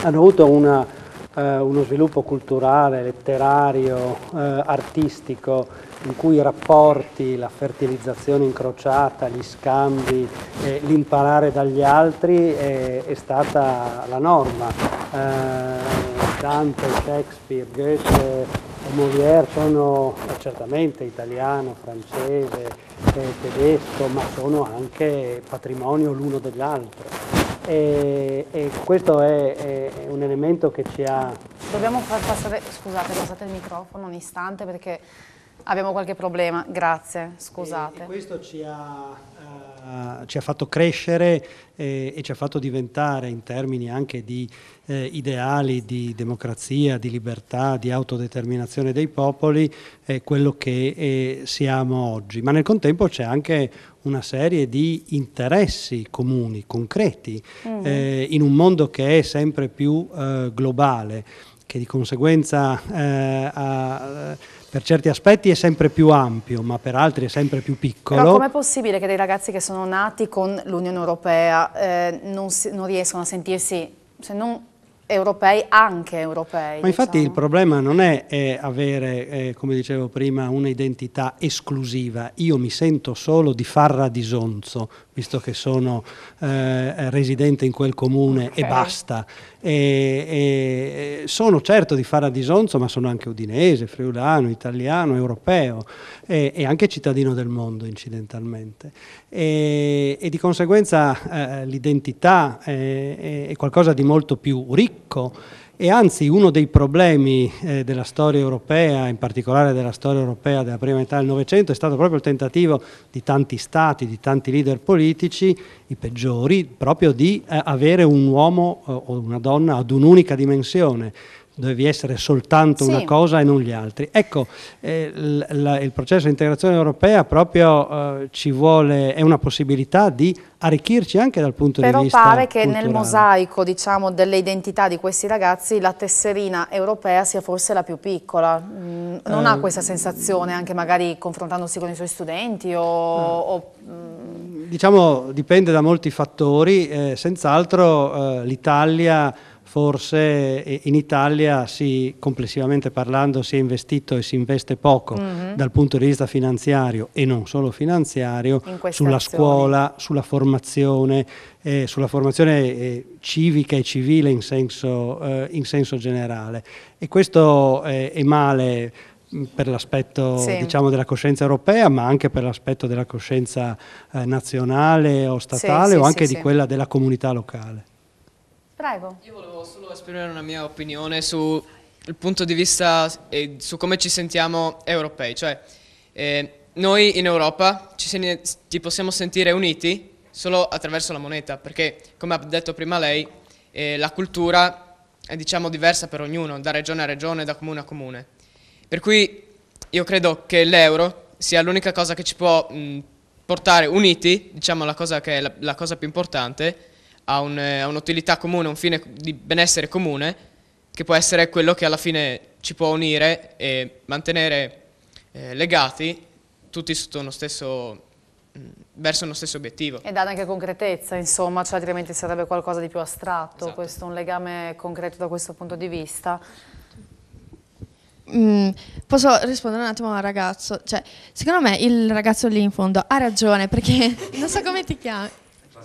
hanno avuto uno sviluppo culturale, letterario, artistico, in cui i rapporti, la fertilizzazione incrociata, gli scambi, l'imparare dagli altri è stata la norma. Dante, Shakespeare, Goethe e Molière sono certamente italiano, francese, tedesco, ma sono anche patrimonio l'uno dell'altro. E questo è un elemento che ci ha... Dobbiamo far passare, scusate, passate il microfono un istante perché abbiamo qualche problema, grazie, scusate. E questo ci ha fatto crescere e ci ha fatto diventare, in termini anche di ideali di democrazia, di libertà, di autodeterminazione dei popoli, quello che siamo oggi. Ma nel contempo c'è anche una serie di interessi comuni, concreti, in un mondo che è sempre più globale, che di conseguenza per certi aspetti è sempre più ampio, ma per altri è sempre più piccolo. Però com'è possibile che dei ragazzi che sono nati con l'Unione Europea non riescono a sentirsi, se non europei, anche europei? Ma infatti diciamo. il problema non è avere, come dicevo prima, un'identità esclusiva. Io mi sento solo di Farra di Sonzo, visto che sono residente in quel comune, okay, e basta. Sono certo di Farra di Sonzo, ma sono anche udinese, friulano, italiano, europeo e anche cittadino del mondo incidentalmente. E di conseguenza l'identità è qualcosa di molto più ricco. E anzi uno dei problemi della storia europea, in particolare della storia europea della prima metà del Novecento, è stato proprio il tentativo di tanti stati, di tanti leader politici, i peggiori, proprio di avere un uomo o una donna ad un'unica dimensione. Dovevi essere soltanto una cosa e non gli altri. Ecco, il processo di integrazione europea proprio ci vuole, è una possibilità di arricchirci anche dal punto di vista Però pare che culturale. nel mosaico, diciamo, delle identità di questi ragazzi la tesserina europea sia forse la più piccola. Non ha questa sensazione, anche magari confrontandosi con i suoi studenti Diciamo, dipende da molti fattori, senz'altro l'Italia... Forse in Italia complessivamente parlando si è investito e si investe poco dal punto di vista finanziario e non solo finanziario sulla scuola, sulla formazione civica e civile in senso generale. E questo è male per l'aspetto diciamo, della coscienza europea, ma anche per l'aspetto della coscienza nazionale o statale o anche di quella della comunità locale. Prego. Io volevo solo esprimere una mia opinione sul punto di vista e su come ci sentiamo europei. Cioè, noi in Europa ci possiamo sentire uniti solo attraverso la moneta, perché, come ha detto prima lei, la cultura è diciamo diversa per ognuno, da regione a regione, da comune a comune. Per cui io credo che l'euro sia l'unica cosa che ci può portare uniti, diciamo la cosa che è la cosa più importante, a un'utilità comune, un fine di benessere comune, che può essere quello che alla fine ci può unire e mantenere legati tutti sotto uno stesso, verso uno stesso obiettivo. E dare anche concretezza, insomma, cioè altrimenti sarebbe qualcosa di più astratto, esatto. Questo un legame concreto da questo punto di vista. Posso rispondere un attimo al ragazzo? Cioè, secondo me il ragazzo lì in fondo ha ragione, perché non so come ti chiami.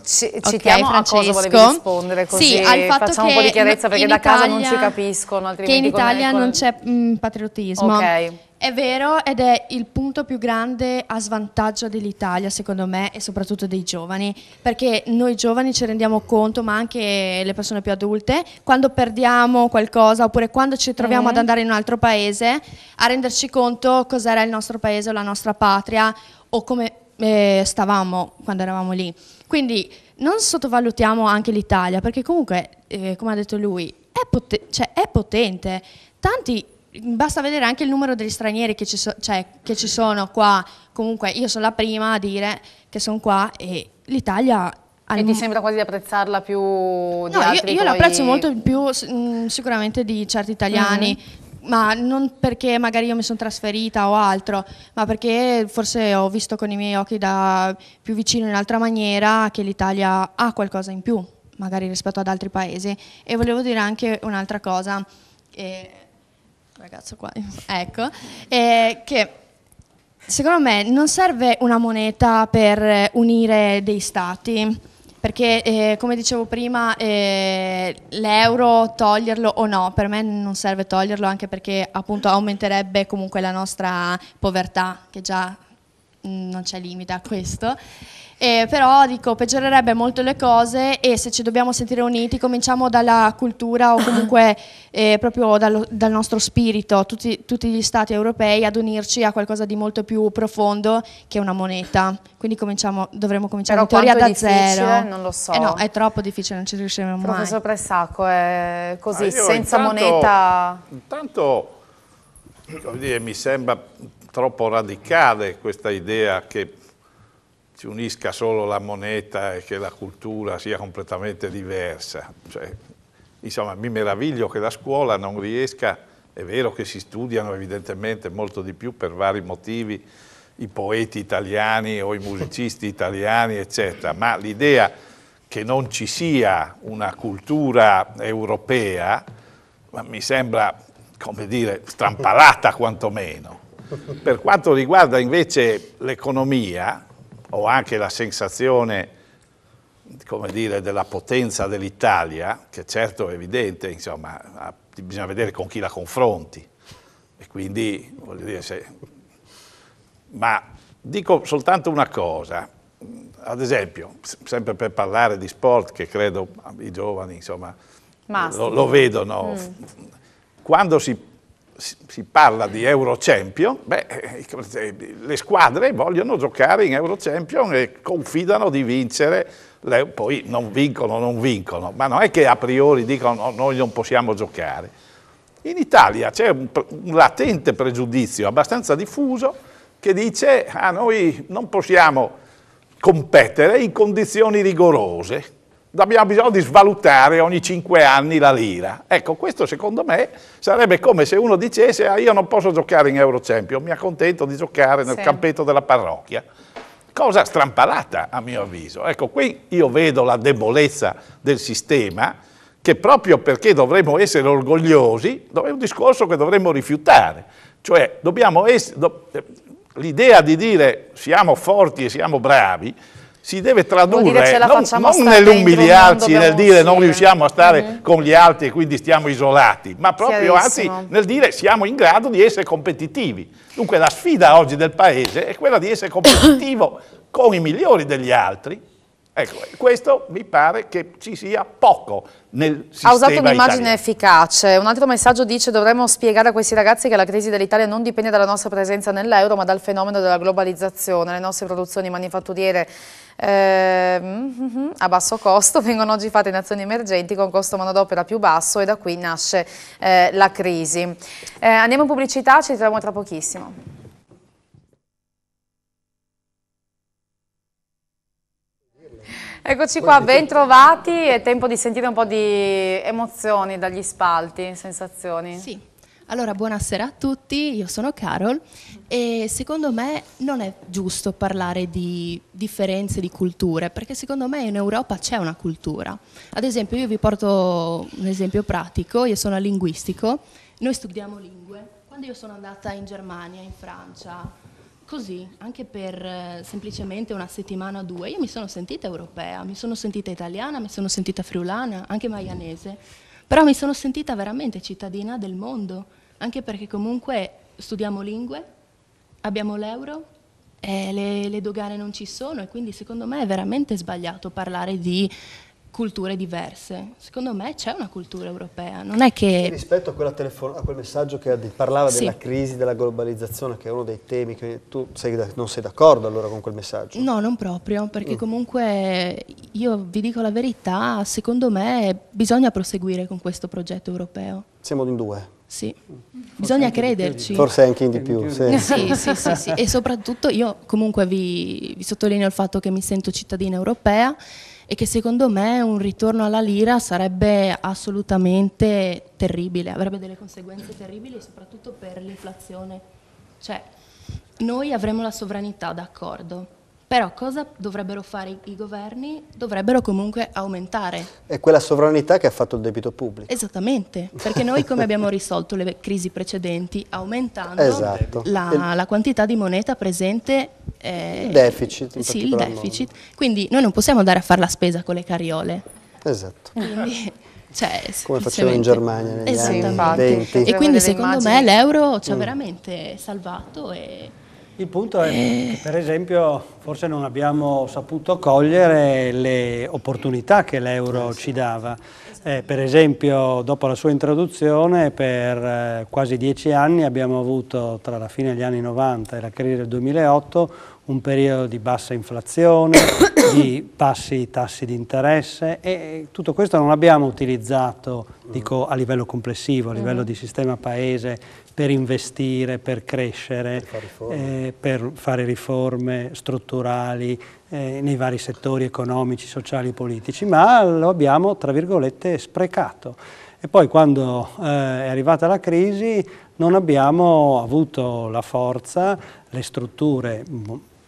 Citiamo a cosa volevi rispondere, così facciamo un po' di chiarezza, perché da casa non ci capiscono, altrimenti che in Italia non c'è patriottismo. Okay. È vero, ed è il punto più grande a svantaggio dell'Italia, secondo me, e soprattutto dei giovani, perché noi giovani ci rendiamo conto, ma anche le persone più adulte, quando perdiamo qualcosa oppure quando ci troviamo ad andare in un altro paese, a renderci conto cos'era il nostro paese o la nostra patria, o come stavamo quando eravamo lì. Quindi non sottovalutiamo anche l'Italia, perché comunque, come ha detto lui, è potente. Basta vedere anche il numero degli stranieri che ci sono qua. Comunque io sono la prima a dire che sono qua, e l'Italia... E ti sembra quasi di apprezzarla più di altri? Io l'apprezzo molto di più sicuramente di certi italiani, ma non perché magari io mi sono trasferita o altro, ma perché forse ho visto con i miei occhi da più vicino in altra maniera che l'Italia ha qualcosa in più, magari rispetto ad altri paesi. E volevo dire anche un'altra cosa, ragazzo qua, ecco, che secondo me non serve una moneta per unire dei stati. Perché, come dicevo prima, l'euro toglierlo o no, per me non serve toglierlo, anche perché appunto aumenterebbe comunque la nostra povertà, che già non c'è limite a questo. Però dico, peggiorerebbe molto le cose, e se ci dobbiamo sentire uniti cominciamo dalla cultura, o comunque proprio dal nostro spirito, tutti gli stati europei, ad unirci a qualcosa di molto più profondo che una moneta. Quindi dovremmo cominciare in teoria da zero. Non lo so. No, è troppo difficile, non ci riusciremo mai. Professor Pressacco, è così, senza moneta... Intanto, come dire, mi sembra troppo radicale questa idea che ci unisca solo la moneta e che la cultura sia completamente diversa. Cioè, insomma, mi meraviglio che la scuola non riesca, è vero che si studiano evidentemente molto di più per vari motivi i poeti italiani o i musicisti italiani, eccetera, ma l'idea che non ci sia una cultura europea mi sembra, come dire, strampalata quantomeno. Per quanto riguarda invece l'economia, ho anche la sensazione, come dire, della potenza dell'Italia, che certo è evidente, insomma, bisogna vedere con chi la confronti, e quindi, voglio dire, ma dico soltanto una cosa, ad esempio, sempre per parlare di sport, che credo i giovani, insomma, lo vedono, quando si parla di Eurochampion, le squadre vogliono giocare in Eurochampion e confidano di vincere, poi non vincono, ma non è che a priori dicono no, noi non possiamo giocare. In Italia c'è un latente pregiudizio abbastanza diffuso che dice noi non possiamo competere in condizioni rigorose, abbiamo bisogno di svalutare ogni 5 anni la lira. Ecco, questo secondo me sarebbe come se uno dicesse io non posso giocare in Eurochampion, mi accontento di giocare nel campetto della parrocchia. Cosa strampalata a mio avviso. Ecco, qui io vedo la debolezza del sistema, che proprio perché dovremmo essere orgogliosi, è un discorso che dovremmo rifiutare. Cioè, l'idea di dire siamo forti e siamo bravi si deve tradurre non nell'umiliarci, nel dire non riusciamo a stare con gli altri e quindi stiamo isolati, ma proprio anzi nel dire siamo in grado di essere competitivi. Dunque la sfida oggi del Paese è quella di essere competitivo con i migliori degli altri. Ecco, questo mi pare che ci sia poco nel sistema Ha usato un'immagine italiano. efficace. Un altro messaggio dice: dovremmo spiegare a questi ragazzi che la crisi dell'Italia non dipende dalla nostra presenza nell'euro, ma dal fenomeno della globalizzazione. Le nostre produzioni manifatturiere a basso costo vengono oggi fatte in nazioni emergenti con costo manodopera più basso, e da qui nasce la crisi. Andiamo in pubblicità, ci ritroviamo tra pochissimo. Eccoci qua, ben trovati, è tempo di sentire un po' di emozioni dagli spalti, sensazioni. Sì, allora buonasera a tutti, io sono Carol e secondo me non è giusto parlare di differenze di culture, perché secondo me in Europa c'è una cultura. Ad esempio io vi porto un esempio pratico, io sono linguistico, noi studiamo lingue. Quando io sono andata in Germania, in Francia, così, anche per semplicemente una settimana o 2, io mi sono sentita europea, mi sono sentita italiana, mi sono sentita friulana, anche maianese, però mi sono sentita veramente cittadina del mondo, anche perché comunque studiamo lingue, abbiamo l'euro, le dogane non ci sono, e quindi secondo me è veramente sbagliato parlare di culture diverse. Secondo me c'è una cultura europea, non è che... E rispetto a quel messaggio che parlava della crisi, della globalizzazione, che è uno dei temi che tu non sei d'accordo allora con quel messaggio? No, non proprio, perché comunque io vi dico la verità, secondo me bisogna proseguire con questo progetto europeo. Siamo in due. Sì, bisogna crederci. Forse anche di più. Sì. E soprattutto io comunque vi sottolineo il fatto che mi sento cittadina europea e che secondo me un ritorno alla lira sarebbe assolutamente terribile, avrebbe delle conseguenze terribili soprattutto per l'inflazione. Cioè, noi avremo la sovranità, d'accordo, però cosa dovrebbero fare i governi? Dovrebbero comunque aumentare. È quella sovranità che ha fatto il debito pubblico. Esattamente, perché noi come abbiamo risolto le crisi precedenti? Aumentando la quantità di moneta presente. Il deficit. Sì, il deficit. Quindi noi non possiamo andare a fare la spesa con le carriole. Esatto. Quindi, come facevano in Germania negli anni 20. E quindi secondo me l'euro ci ha veramente salvato. Il punto è che, per esempio, forse non abbiamo saputo cogliere le opportunità che l'euro ci dava. Per esempio, dopo la sua introduzione, per quasi 10 anni abbiamo avuto, tra la fine degli anni 90 e la crisi del 2008, un periodo di bassa inflazione, di bassi tassi di interesse, e tutto questo non l'abbiamo utilizzato, dico, a livello complessivo, a livello di sistema paese, per investire, per crescere, per fare riforme strutturali nei vari settori economici, sociali e politici, ma lo abbiamo, tra virgolette, sprecato. E poi quando è arrivata la crisi non abbiamo avuto la forza, le strutture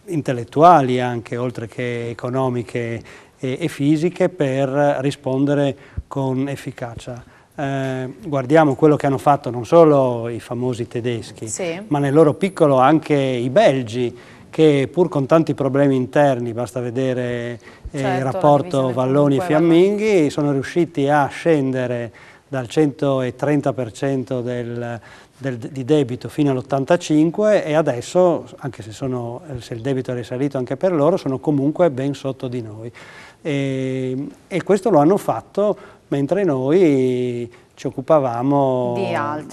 intellettuali anche, oltre che economiche e fisiche, per rispondere con efficacia. Guardiamo quello che hanno fatto non solo i famosi tedeschi, ma nel loro piccolo anche i belgi, che pur con tanti problemi interni, basta vedere il rapporto Valloni e Fiamminghi, sono riusciti a scendere dal 130% di debito fino all'85%, e adesso, anche se il debito è risalito anche per loro, sono comunque ben sotto di noi. E questo lo hanno fatto mentre noi ci occupavamo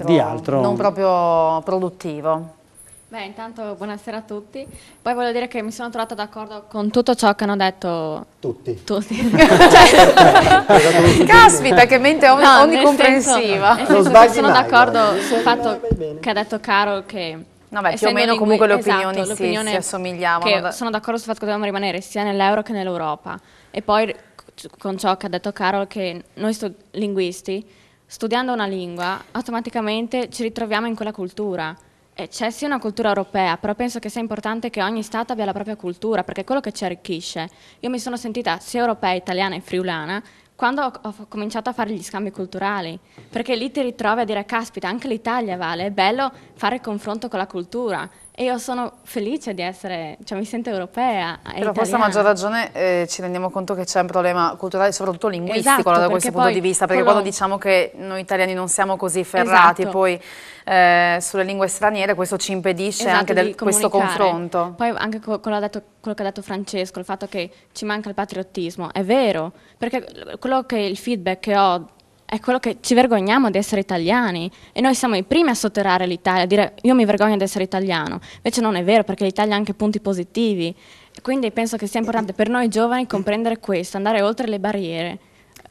di altro non proprio produttivo. Beh, intanto buonasera a tutti. Poi voglio dire che mi sono trovata d'accordo con tutto ciò che hanno detto tutti. Caspita, che mente onnicomprensiva. Sono d'accordo sul fatto che ha detto Carol, che più o meno comunque le opinioni si assomigliavano. Sono d'accordo sul fatto che dobbiamo rimanere sia nell'euro che nell'Europa. E poi con ciò che ha detto Carol, che noi linguisti, studiando una lingua, automaticamente ci ritroviamo in quella cultura. E c'è sì una cultura europea, però penso che sia importante che ogni Stato abbia la propria cultura, perché è quello che ci arricchisce. Io mi sono sentita sia europea, italiana e friulana quando ho cominciato a fare gli scambi culturali, perché lì ti ritrovi a dire, caspita, anche l'Italia vale, è bello fare il confronto con la cultura. E io sono felice di essere, mi sento europea e Però forse a maggior ragione ci rendiamo conto che c'è un problema culturale, soprattutto linguistico, da questo punto di vista, perché quando diciamo che noi italiani non siamo così ferrati, poi sulle lingue straniere, questo ci impedisce anche questo confronto. Poi anche quello che ha detto Francesco, il fatto che ci manca il patriottismo, è vero, perché il feedback che ho è quello che ci vergogniamo di essere italiani, e noi siamo i primi a sotterrare l'Italia, a dire io mi vergogno di essere italiano. Invece non è vero, perché l'Italia ha anche punti positivi, quindi penso che sia importante per noi giovani comprendere questo, andare oltre le barriere.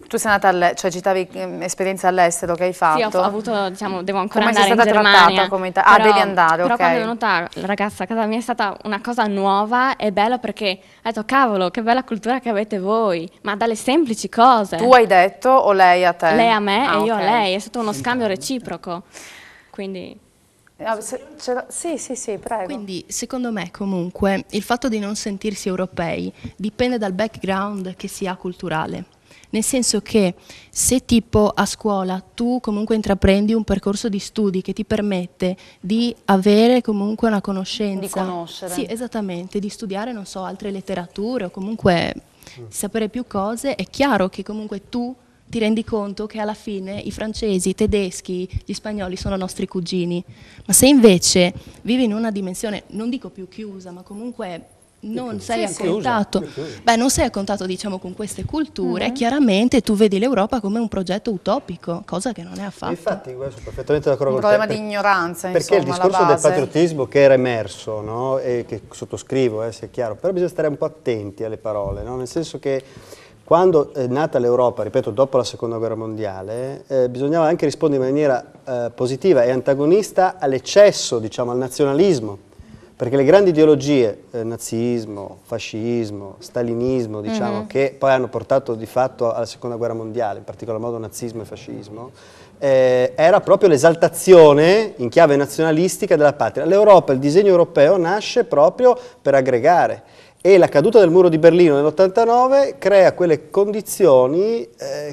Tu sei andata citavi esperienze all'estero che hai fatto? Sì, ho avuto, devo ancora andare in Germania. Devi andare, però quando è venuta la ragazza a casa mia è stata una cosa nuova e bella, perché ho detto, cavolo, che bella cultura che avete voi, ma dalle semplici cose. Tu hai detto o lei a te? Lei a me e io a lei, è stato uno scambio reciproco, quindi... Sì, prego. Quindi secondo me comunque il fatto di non sentirsi europei dipende dal background che si ha culturale. Nel senso che se tipo a scuola tu comunque intraprendi un percorso di studi che ti permette di avere comunque una conoscenza. Di conoscere. Sì, esattamente, di studiare, non so, altre letterature o comunque sapere più cose, è chiaro che comunque tu ti rendi conto che alla fine i francesi, i tedeschi, gli spagnoli sono nostri cugini. Ma se invece vivi in una dimensione, non dico più chiusa, ma comunque non sei a contatto, non sei a contatto, diciamo, con queste culture, chiaramente tu vedi l'Europa come un progetto utopico, cosa che non è affatto. Infatti, sono perfettamente d'accordo con te. Un problema di ignoranza, perché insomma, il discorso del patriottismo che era emerso, no? E che sottoscrivo, sia chiaro, però bisogna stare un po' attenti alle parole, no? Nel senso che quando è nata l'Europa, ripeto, dopo la Seconda Guerra Mondiale, bisognava anche rispondere in maniera positiva e antagonista all'eccesso, diciamo, al nazionalismo. Perché le grandi ideologie, nazismo, fascismo, stalinismo, diciamo, che poi hanno portato di fatto alla Seconda Guerra Mondiale, in particolar modo nazismo e fascismo, era proprio l'esaltazione in chiave nazionalistica della patria. L'Europa, il disegno europeo nasce proprio per aggregare e la caduta del muro di Berlino nell'89 crea quelle condizioni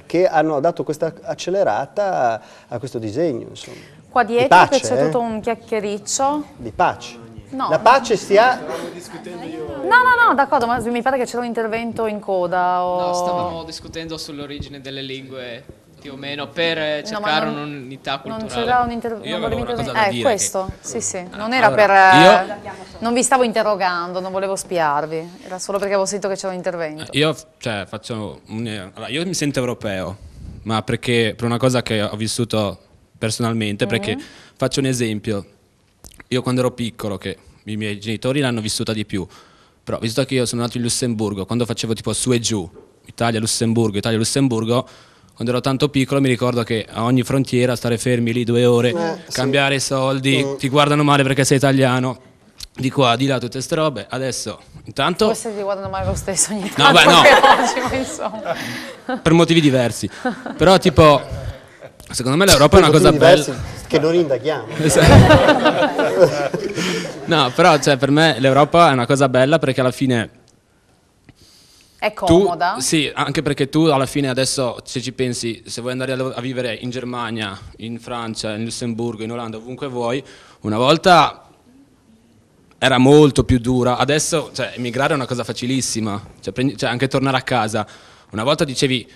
che hanno dato questa accelerata a questo disegno. Insomma. Qua dietro che c'è tutto un chiacchiericcio. Di pace. No, la pace sia... No, d'accordo, ma mi pare che c'era un intervento in coda. No, stavamo discutendo sull'origine delle lingue, più o meno, per cercare un'unità culturale. Non c'era un intervento. Questo, sì. Non era non vi stavo interrogando, non volevo spiarvi, era solo perché avevo sentito che c'era un intervento. Io mi sento europeo, ma perché per una cosa che ho vissuto personalmente, perché faccio un esempio. Io quando ero piccolo, che i miei genitori l'hanno vissuta di più, però visto che io sono nato in Lussemburgo, quando facevo tipo su e giù, Italia-Lussemburgo, quando ero tanto piccolo mi ricordo che a ogni frontiera stare fermi lì 2 ore, cambiare i soldi, ti guardano male perché sei italiano, di qua, di là, tutte ste robe. Adesso, intanto... Forse ti guardano male lo stesso ogni tanto. No, beh, no. Oggi, ma insomma. Per motivi diversi. Però tipo, secondo me l'Europa è una cosa bella. Che non indaghiamo. No, però per me l'Europa è una cosa bella perché alla fine... È comoda? Sì, anche perché tu alla fine adesso, se ci pensi, se vuoi andare a vivere in Germania, in Francia, in Lussemburgo, in Olanda, ovunque vuoi, una volta era molto più dura, adesso emigrare è una cosa facilissima, anche tornare a casa. Una volta dicevi,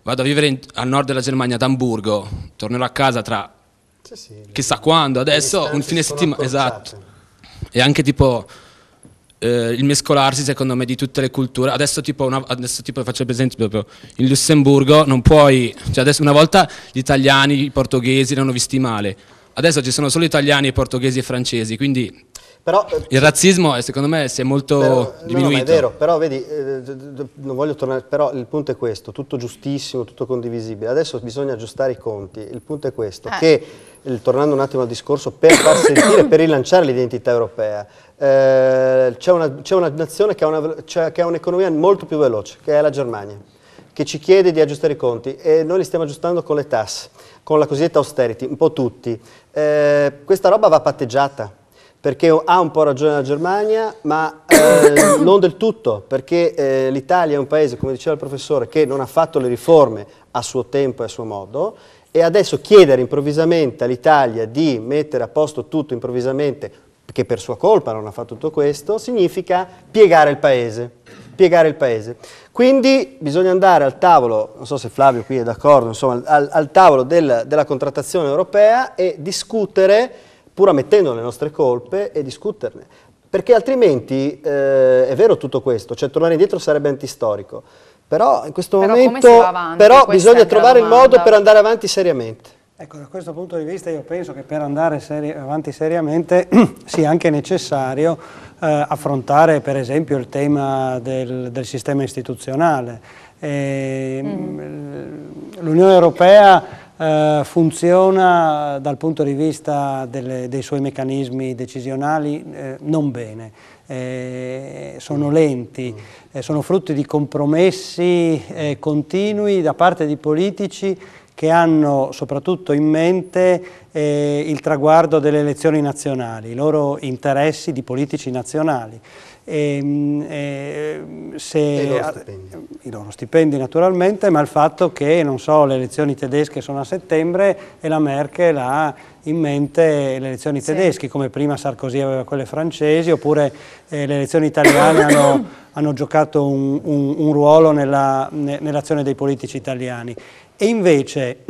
vado a vivere al nord della Germania, ad Amburgo, tornerò a casa tra... chissà quando, adesso un fine settimana, esatto, e anche tipo il mescolarsi secondo me di tutte le culture, adesso tipo faccio per esempio proprio in Lussemburgo non puoi, adesso una volta gli italiani, i portoghesi erano visti male, adesso ci sono solo italiani, portoghesi e francesi, quindi però, il razzismo secondo me si è molto diminuito. No, è vero, però vedi, non voglio tornare, però il punto è questo, tutto giustissimo, tutto condivisibile, adesso bisogna aggiustare i conti, il punto è questo, che tornando un attimo al discorso, per far sentire, per rilanciare l'identità europea, c'è una nazione che ha un'economia molto più veloce, che è la Germania, che ci chiede di aggiustare i conti e noi li stiamo aggiustando con le tasse, con la cosiddetta austerity, un po' tutti. Questa roba va patteggiata. Perché ha un po' ragione la Germania, ma non del tutto, perché l'Italia è un paese, come diceva il professore, che non ha fatto le riforme a suo tempo e a suo modo, e adesso chiedere improvvisamente all'Italia di mettere a posto tutto improvvisamente, che per sua colpa non ha fatto tutto questo, significa piegare il paese. Quindi bisogna andare al tavolo, non so se Flavio qui è d'accordo, insomma, al tavolo della contrattazione europea e discutere, pur ammettendo le nostre colpe, e discuterne. Perché altrimenti è vero tutto questo, cioè tornare indietro sarebbe antistorico, però in questo momento bisogna trovare il modo per andare avanti seriamente. Ecco, da questo punto di vista io penso che per andare avanti seriamente sia anche necessario affrontare per esempio il tema del sistema istituzionale. L'Unione Europea funziona dal punto di vista dei suoi meccanismi decisionali non bene, sono lenti, sono frutti di compromessi continui da parte di politici che hanno soprattutto in mente il traguardo delle elezioni nazionali, i loro interessi di politici nazionali. I loro stipendi naturalmente, ma il fatto che, non so, le elezioni tedesche sono a settembre e la Merkel ha in mente le elezioni tedesche, come prima Sarkozy aveva quelle francesi, oppure le elezioni italiane hanno giocato un ruolo nell'azione dei politici italiani. E invece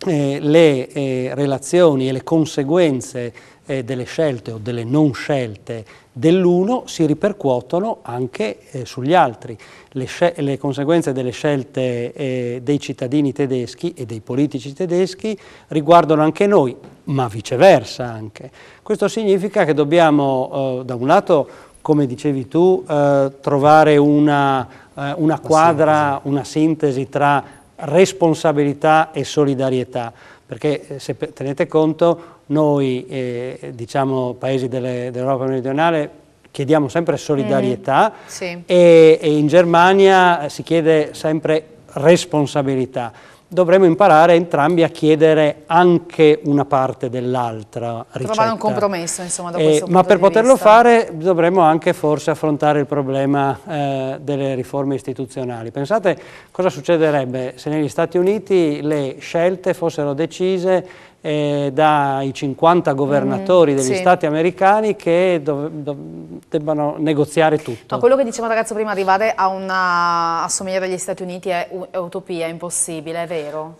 le relazioni e le conseguenze delle scelte o delle non scelte dell'uno si ripercuotono anche sugli altri. Le conseguenze delle scelte dei cittadini tedeschi e dei politici tedeschi riguardano anche noi, ma viceversa anche. Questo significa che dobbiamo, da un lato, come dicevi tu, trovare una quadra, una sintesi tra responsabilità e solidarietà, perché se tenete conto noi, diciamo, paesi dell'Europa meridionale chiediamo sempre solidarietà sì. e in Germania si chiede sempre responsabilità. Dovremmo imparare entrambi a chiedere anche una parte dell'altra ricetta. Trovare un compromesso, insomma, da questo punto ma per di poterlo vista. fare dovremmo anche forse affrontare il problema delle riforme istituzionali. Pensate cosa succederebbe se negli Stati Uniti le scelte fossero decise dai 50 governatori degli sì. Stati americani che debbano negoziare tutto. Ma quello che diceva il ragazzo prima, arrivare a assomigliare agli Stati Uniti è utopia, è impossibile, è vero?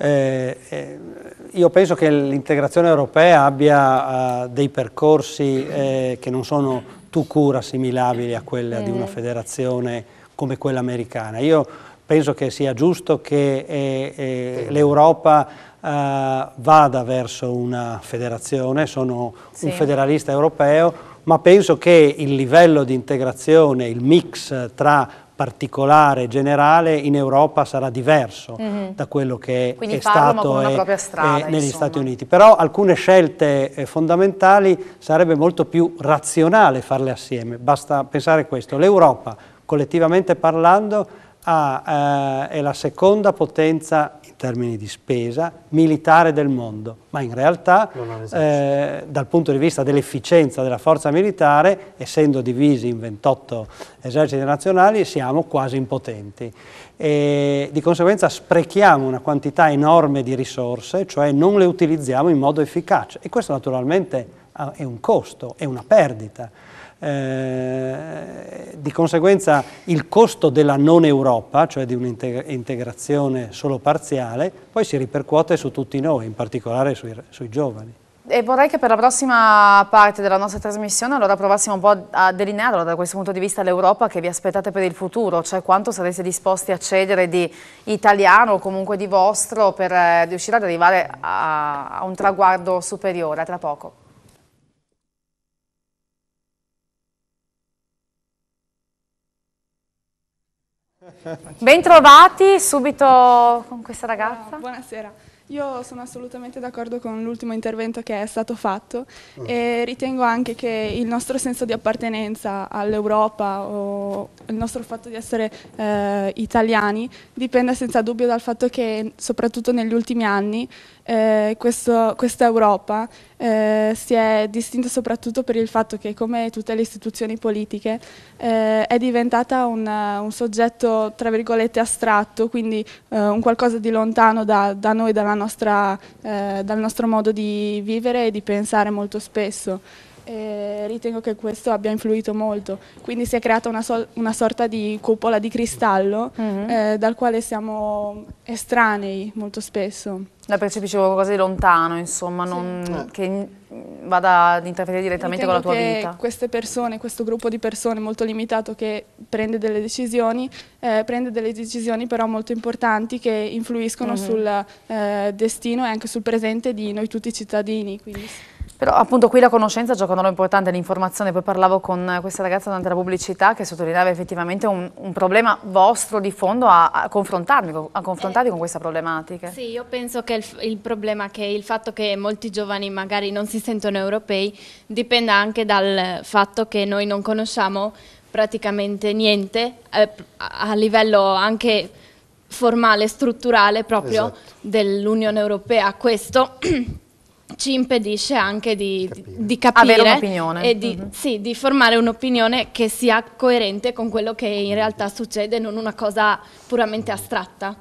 Io penso che l'integrazione europea abbia dei percorsi che non sono tout court assimilabili a quella di una federazione come quella americana. Io penso che sia giusto che l'Europa vada verso una federazione, sono un federalista europeo, ma penso che il livello di integrazione, il mix tra particolare e generale in Europa sarà diverso da quello che quindi è stato negli Stati Uniti. Però alcune scelte fondamentali sarebbe molto più razionale farle assieme. Basta pensare questo: l'Europa, collettivamente parlando, è la seconda potenza in termini di spesa militare del mondo, ma in realtà dal punto di vista dell'efficienza della forza militare, essendo divisi in 28 eserciti nazionali, siamo quasi impotenti e di conseguenza sprechiamo una quantità enorme di risorse, cioè non le utilizziamo in modo efficace, e questo naturalmente è un costo, è una perdita. Di conseguenza il costo della non Europa, cioè di un'integrazione solo parziale, poi si ripercuote su tutti noi, in particolare sui giovani. E vorrei che per la prossima parte della nostra trasmissione allora provassimo un po' a delineare da questo punto di vista l'Europa che vi aspettate per il futuro, cioè quanto sareste disposti a cedere di italiano o comunque di vostro per riuscire ad arrivare a un traguardo superiore. A tra poco. Bentrovati, subito con questa ragazza. Buonasera, io sono assolutamente d'accordo con l'ultimo intervento che è stato fatto e ritengo anche che il nostro senso di appartenenza all'Europa o il nostro fatto di essere italiani dipenda senza dubbio dal fatto che soprattutto negli ultimi anni questa Europa si è distinta soprattutto per il fatto che, come tutte le istituzioni politiche, è diventata un soggetto tra virgolette astratto, quindi un qualcosa di lontano da noi, dal nostro modo di vivere e di pensare molto spesso. Ritengo che questo abbia influito molto, quindi si è creata una sorta di cupola di cristallo dal quale siamo estranei molto spesso. La percepisci come qualcosa di lontano, insomma, che vada ad interferire direttamente con la tua vita. Queste persone, questo gruppo di persone molto limitato che prende delle decisioni però molto importanti che influiscono sul destino e anche sul presente di noi tutti cittadini. Quindi. Però appunto qui la conoscenza gioca un ruolo importante, l'informazione. Poi parlavo con questa ragazza durante la pubblicità che sottolineava effettivamente un problema vostro di fondo a confrontarvi con questa problematica. Sì, io penso che il problema, che il fatto che molti giovani magari non si sentono europei, dipenda anche dal fatto che noi non conosciamo praticamente niente a livello anche formale, strutturale proprio dell'Unione Europea. Questo ci impedisce anche di capire, avere un'opinione e di formare un'opinione che sia coerente con quello che in realtà succede, non una cosa puramente astratta.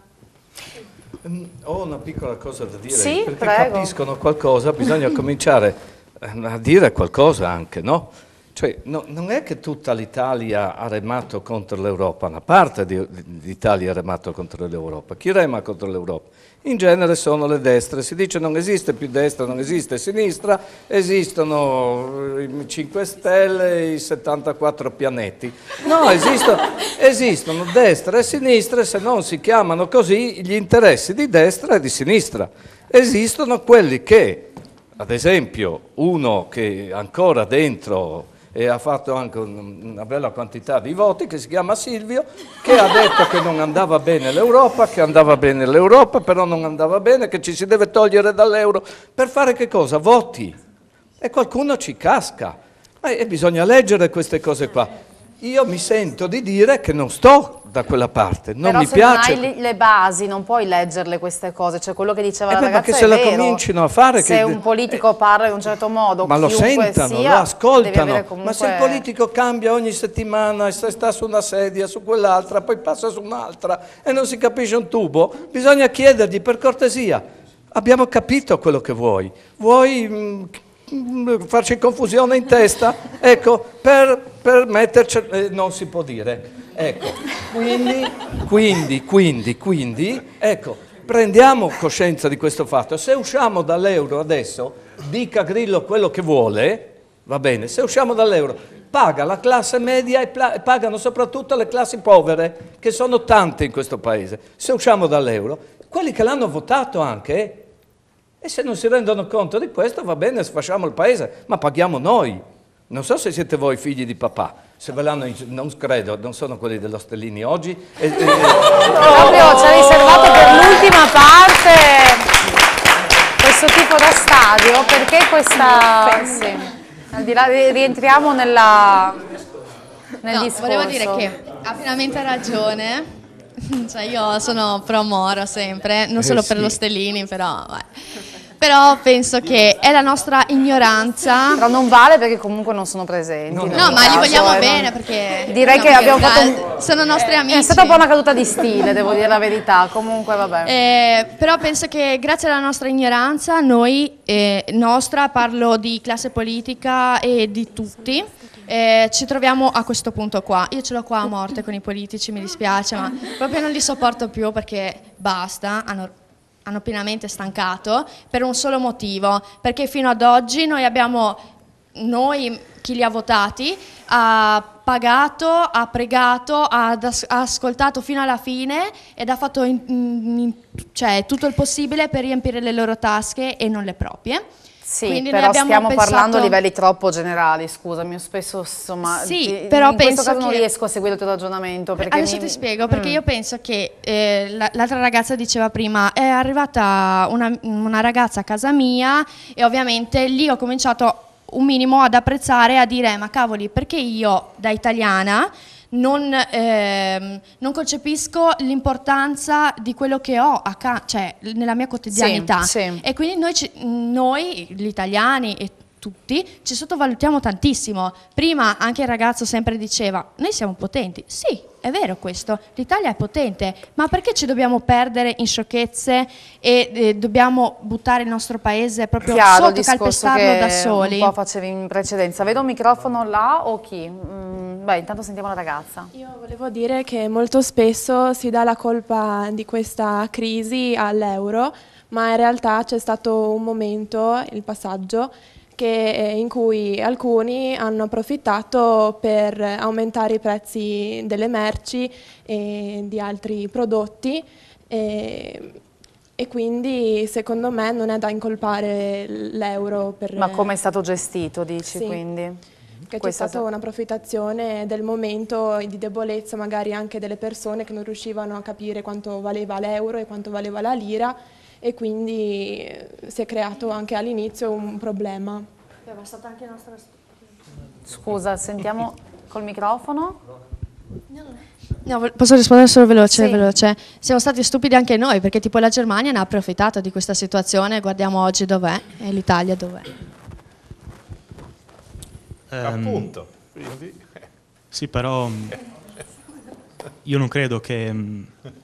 Ho una piccola cosa da dire, sì, perché prego. capiscono qualcosa bisogna cominciare a dire qualcosa anche, no? Cioè, non è che tutta l'Italia ha remato contro l'Europa, una parte d'Italia ha remato contro l'Europa. Chi rema contro l'Europa? In genere sono le destre, si dice non esiste più destra, non esiste sinistra, esistono i 5 Stelle e i 74 pianeti. No, esistono destra e sinistra, e se non si chiamano così gli interessi di destra e di sinistra. Esistono quelli che, ad esempio, uno che ancora dentro e ha fatto anche una bella quantità di voti, che si chiama Silvio, che ha detto che non andava bene l'Europa, che andava bene l'Europa, però non andava bene, che ci si deve togliere dall'euro. Per fare che cosa? Voti. E qualcuno ci casca. E bisogna leggere queste cose qua. Io mi sento di dire che non sto da quella parte, non mi piace. Però se non hai le basi non puoi leggerle queste cose, cioè quello che diceva la ragazza perché se la cominciano a fare... Se un politico parla in un certo modo, ma lo sentono, lo ascoltano, comunque... ma se il politico cambia ogni settimana e se sta su una sedia, su quell'altra, poi passa su un'altra e non si capisce un tubo, bisogna chiedergli per cortesia, abbiamo capito quello che vuoi, farci confusione in testa, ecco, per metterci, non si può dire, ecco, quindi, ecco, prendiamo coscienza di questo fatto. Se usciamo dall'euro adesso, dica Grillo quello che vuole, va bene, se usciamo dall'euro, paga la classe media e pagano soprattutto le classi povere, che sono tante in questo paese. Se usciamo dall'euro, quelli che l'hanno votato anche, e se non si rendono conto di questo, va bene, sfasciamo il paese, ma paghiamo noi. Non so se siete voi figli di papà, se ve l'hanno, non credo, non sono quelli dello Stellini oggi. Proprio ci ha riservato per l'ultima parte questo tipo da stadio, perché questa... Sì, al di là, rientriamo nel discorso. Volevo dire che ha pienamente ragione. Cioè io sono pro Moro sempre, non solo per lo Stellini, però penso che è la nostra ignoranza. Però non vale perché comunque non sono presenti. No, ma li vogliamo bene perché direi che abbiamo fatto sono nostri amici. È stata un po' una caduta di stile, devo dire la verità. Comunque vabbè. Però penso che grazie alla nostra ignoranza noi, parlo di classe politica e di tutti, ci troviamo a questo punto qua. Io ce l'ho qua a morte con i politici, mi dispiace, ma proprio non li sopporto più perché basta, hanno pienamente stancato per un solo motivo, perché fino ad oggi noi chi li ha votati ha pagato, ha pregato, ha ascoltato fino alla fine ed ha fatto cioè, tutto il possibile per riempire le loro tasche e non le proprie. Sì, quindi però stiamo parlando a livelli troppo generali, scusami, io spesso insomma, sì, però in questo caso non riesco a seguire il tuo ragionamento. Perché adesso ti spiego, perché io penso che l'altra ragazza diceva prima, è arrivata una ragazza a casa mia e ovviamente lì ho cominciato un minimo ad apprezzare, a dire ma cavoli, perché io da italiana non concepisco l'importanza di quello che ho cioè, nella mia quotidianità. Sì. E quindi noi gli italiani e tutti ci sottovalutiamo tantissimo. Prima anche il ragazzo sempre diceva noi siamo potenti. Sì, è vero questo, l'Italia è potente, ma perché ci dobbiamo perdere in sciocchezze e dobbiamo buttare il nostro paese proprio sotto, calpestarlo da soli? Un po' facevi in precedenza. Vedo un microfono là o chi? Beh, intanto sentiamo la ragazza. Io volevo dire che molto spesso si dà la colpa di questa crisi all'euro, ma in realtà c'è stato un momento, il passaggio, in cui alcuni hanno approfittato per aumentare i prezzi delle merci e di altri prodotti e quindi secondo me non è da incolpare l'euro per... Ma come è stato gestito, dici, sì, quindi? Che c'è stata un'approfittazione del momento di debolezza magari anche delle persone che non riuscivano a capire quanto valeva l'euro e quanto valeva la lira e quindi si è creato anche all'inizio un problema. Scusa, sentiamo col microfono? No, posso rispondere solo veloce, Sì. veloce. Siamo stati stupidi anche noi perché tipo la Germania ne ha approfittato di questa situazione, guardiamo oggi dov'è e l'Italia dov'è. Appunto. Quindi... Sì, però io non credo che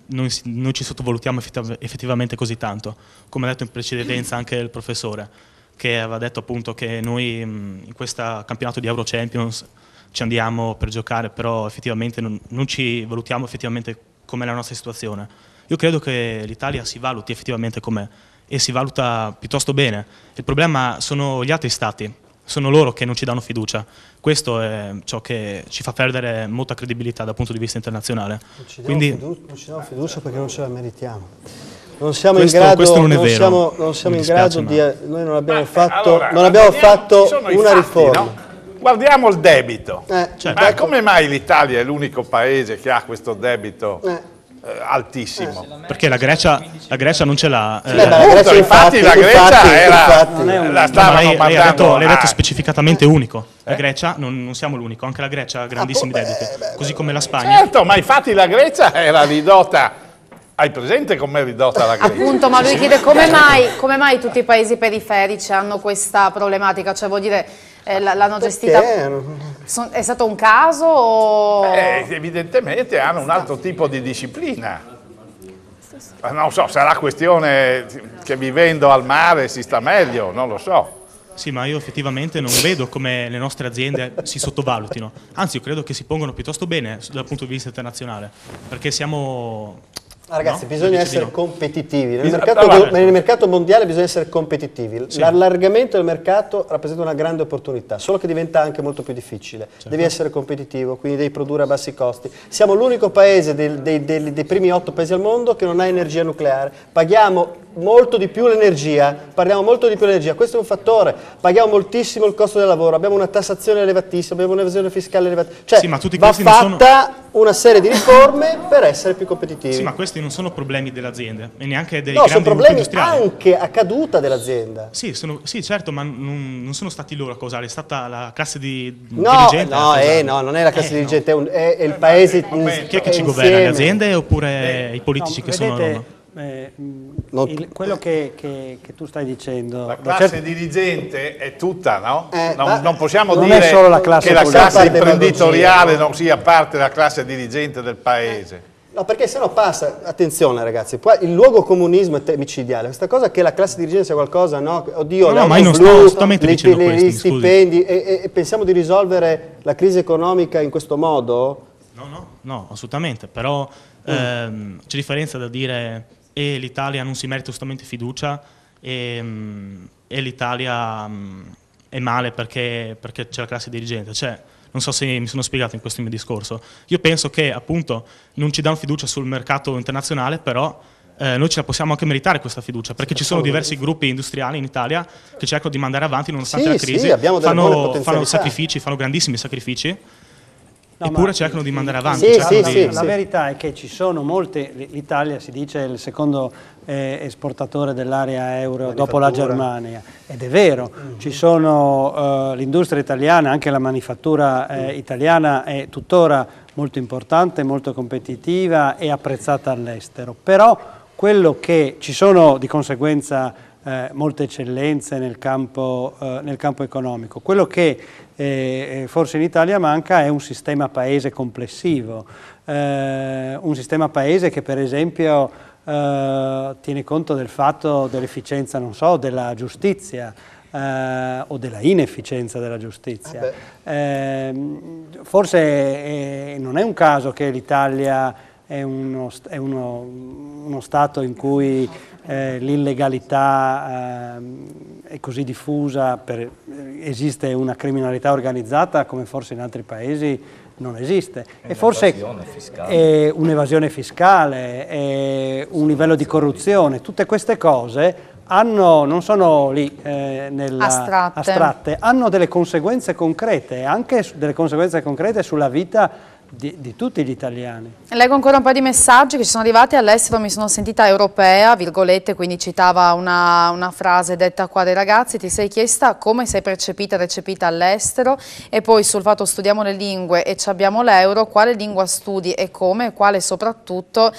noi ci sottovalutiamo effettivamente così tanto, come ha detto in precedenza anche il professore, che aveva detto appunto che noi in questo campionato di Euro Champions ci andiamo per giocare, però effettivamente non ci valutiamo effettivamente com'è la nostra situazione. Io credo che l'Italia si valuti effettivamente com'è e si valuta piuttosto bene. Il problema sono gli altri stati, sono loro che non ci danno fiducia. Questo è ciò che ci fa perdere molta credibilità dal punto di vista internazionale. Non ci diamo fiducia perché non ce la meritiamo. Non siamo in grado, noi non abbiamo fatto, una riforma. No? Guardiamo il debito. Ma come mai l'Italia è l'unico paese che ha questo debito altissimo? Perché la Grecia non ce l'ha. Infatti la Grecia la stavano mandando. L'hai detto specificatamente unico. La Grecia non siamo l'unico, anche la Grecia ha grandissimi debiti, così come la Spagna. Certo, ma infatti la Grecia era ridotta. Hai presente com'è ridotta la Grecia? Appunto, ma lui chiede come mai tutti i paesi periferici hanno questa problematica, cioè vuol dire l'hanno gestita... È stato un caso o... Evidentemente hanno un altro tipo di disciplina. Non so, sarà questione che vivendo al mare si sta meglio, non lo so. Sì, ma io effettivamente non vedo come le nostre aziende si sottovalutino. Anzi, io credo che si pongano piuttosto bene dal punto di vista internazionale, perché siamo... Ragazzi, bisogna essere competitivi. Nel mercato mondiale bisogna essere competitivi. Sì. L'allargamento del mercato rappresenta una grande opportunità, solo che diventa anche molto più difficile. Certo. Devi essere competitivo, quindi devi produrre a bassi costi. Siamo l'unico paese dei primi 8 paesi al mondo che non ha energia nucleare. Paghiamo molto di più l'energia, questo è un fattore. Paghiamo moltissimo il costo del lavoro, abbiamo una tassazione elevatissima, abbiamo un'evasione fiscale elevatissima. Cioè, sì, ma tutti va fatta una serie di riforme per essere più competitivi. Sì, ma questi non sono problemi delle aziende e neanche dei grandi gruppi industriali. Sono problemi anche a caduta dell'azienda. Sì, certo, ma non sono stati loro a causare, è stata la classe dirigente. No, non è la classe dirigente, è il paese. Chi è che ci governa? Le aziende oppure i politici che sono a Roma? Quello che tu stai dicendo, la classe dirigente è tutta, no? Non possiamo non dire solo la classe che la classe imprenditoriale non sia parte della classe dirigente del paese. No, perché sennò passa, attenzione ragazzi, poi il luogo comunismo è micidiale, questa cosa che la classe dirigente sia qualcosa, no? Oddio, no, ma io non sto assolutamente dicendo questo, gli stipendi e pensiamo di risolvere la crisi economica in questo modo? No, assolutamente, però c'è differenza da dire l'Italia non si merita assolutamente fiducia e l'Italia è male perché c'è la classe dirigente, cioè non so se mi sono spiegato in questo mio discorso. Io penso che appunto non ci danno fiducia sul mercato internazionale, però noi ce la possiamo anche meritare questa fiducia, perché ci sono diversi gruppi industriali in Italia che cercano di mandare avanti nonostante la crisi, fanno sacrifici, fanno grandissimi sacrifici. Eppure cercano di mandare avanti. La verità è che ci sono molte, l'Italia si dice è il secondo esportatore dell'area euro dopo la Germania, ed è vero, ci sono l'industria italiana, anche la manifattura italiana è tuttora molto importante, molto competitiva e apprezzata all'estero, però quello che ci sono di conseguenza molte eccellenze nel campo economico. Quello che forse in Italia manca è un sistema paese complessivo, un sistema paese che per esempio tiene conto del fatto dell'efficienza, non so, della giustizia o della inefficienza della giustizia. Forse non è un caso che l'Italia è uno Stato in cui l'illegalità è così diffusa, esiste una criminalità organizzata come forse in altri paesi non esiste. E forse è un'evasione fiscale, un livello di corruzione, tutte queste cose non sono lì astratte, hanno delle conseguenze concrete, anche delle conseguenze concrete sulla vita di tutti gli italiani. Leggo ancora un po' di messaggi che ci sono arrivati. All'estero mi sono sentita europea, virgolette, quindi citava una frase detta qua dai ragazzi. Ti sei chiesta come sei percepita e recepita all'estero, e poi sul fatto studiamo le lingue e ci abbiamo l'euro, quale lingua studi e come, e quale soprattutto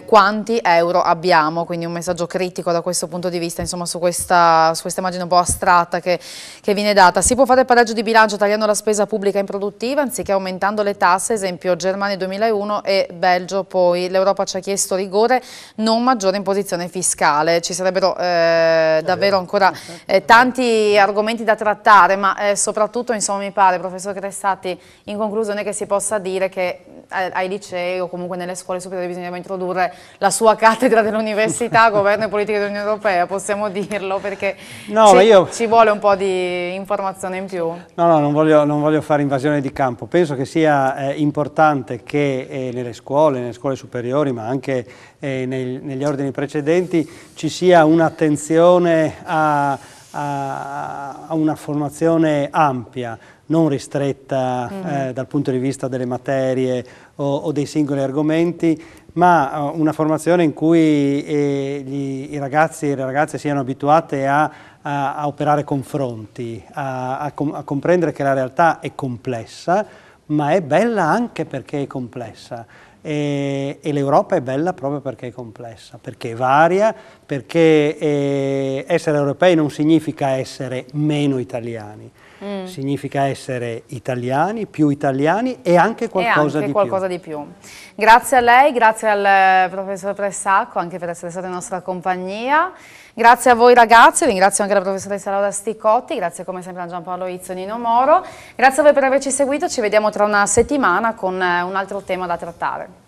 quanti euro abbiamo, quindi un messaggio critico da questo punto di vista, insomma, su questa immagine un po' astratta che viene data. Si può fare il pareggio di bilancio tagliando la spesa pubblica improduttiva anziché aumentando le tasse classe, esempio Germania 2001 e Belgio poi. L'Europa ci ha chiesto rigore, non maggiore imposizione fiscale. Ci sarebbero davvero ancora tanti argomenti da trattare, ma soprattutto, insomma, mi pare, professor Cressati, in conclusione, che si possa dire che ai licei o comunque nelle scuole superiori bisognerebbe introdurre la sua cattedra dell'università, governo e politica dell'Unione Europea, possiamo dirlo, perché ci vuole un po' di informazione in più. No, non voglio fare invasione di campo. Penso che sia importante che nelle scuole superiori, ma anche negli ordini precedenti, ci sia un'attenzione a una formazione ampia, non ristretta dal punto di vista delle materie o dei singoli argomenti, ma una formazione in cui i ragazzi e le ragazze siano abituate a operare confronti, a comprendere che la realtà è complessa, ma è bella anche perché è complessa. E l'Europa è bella proprio perché è complessa, perché è varia, perché essere europei non significa essere meno italiani. Significa essere italiani, più italiani e anche qualcosa di più. Grazie a lei, grazie al professor Pressacco anche per essere stato in nostra compagnia. Grazie a voi ragazzi, ringrazio anche la professoressa Laura Sticotti, grazie come sempre a Giampaolo Izzo e Nino Moro. Grazie a voi per averci seguito, ci vediamo tra una settimana con un altro tema da trattare.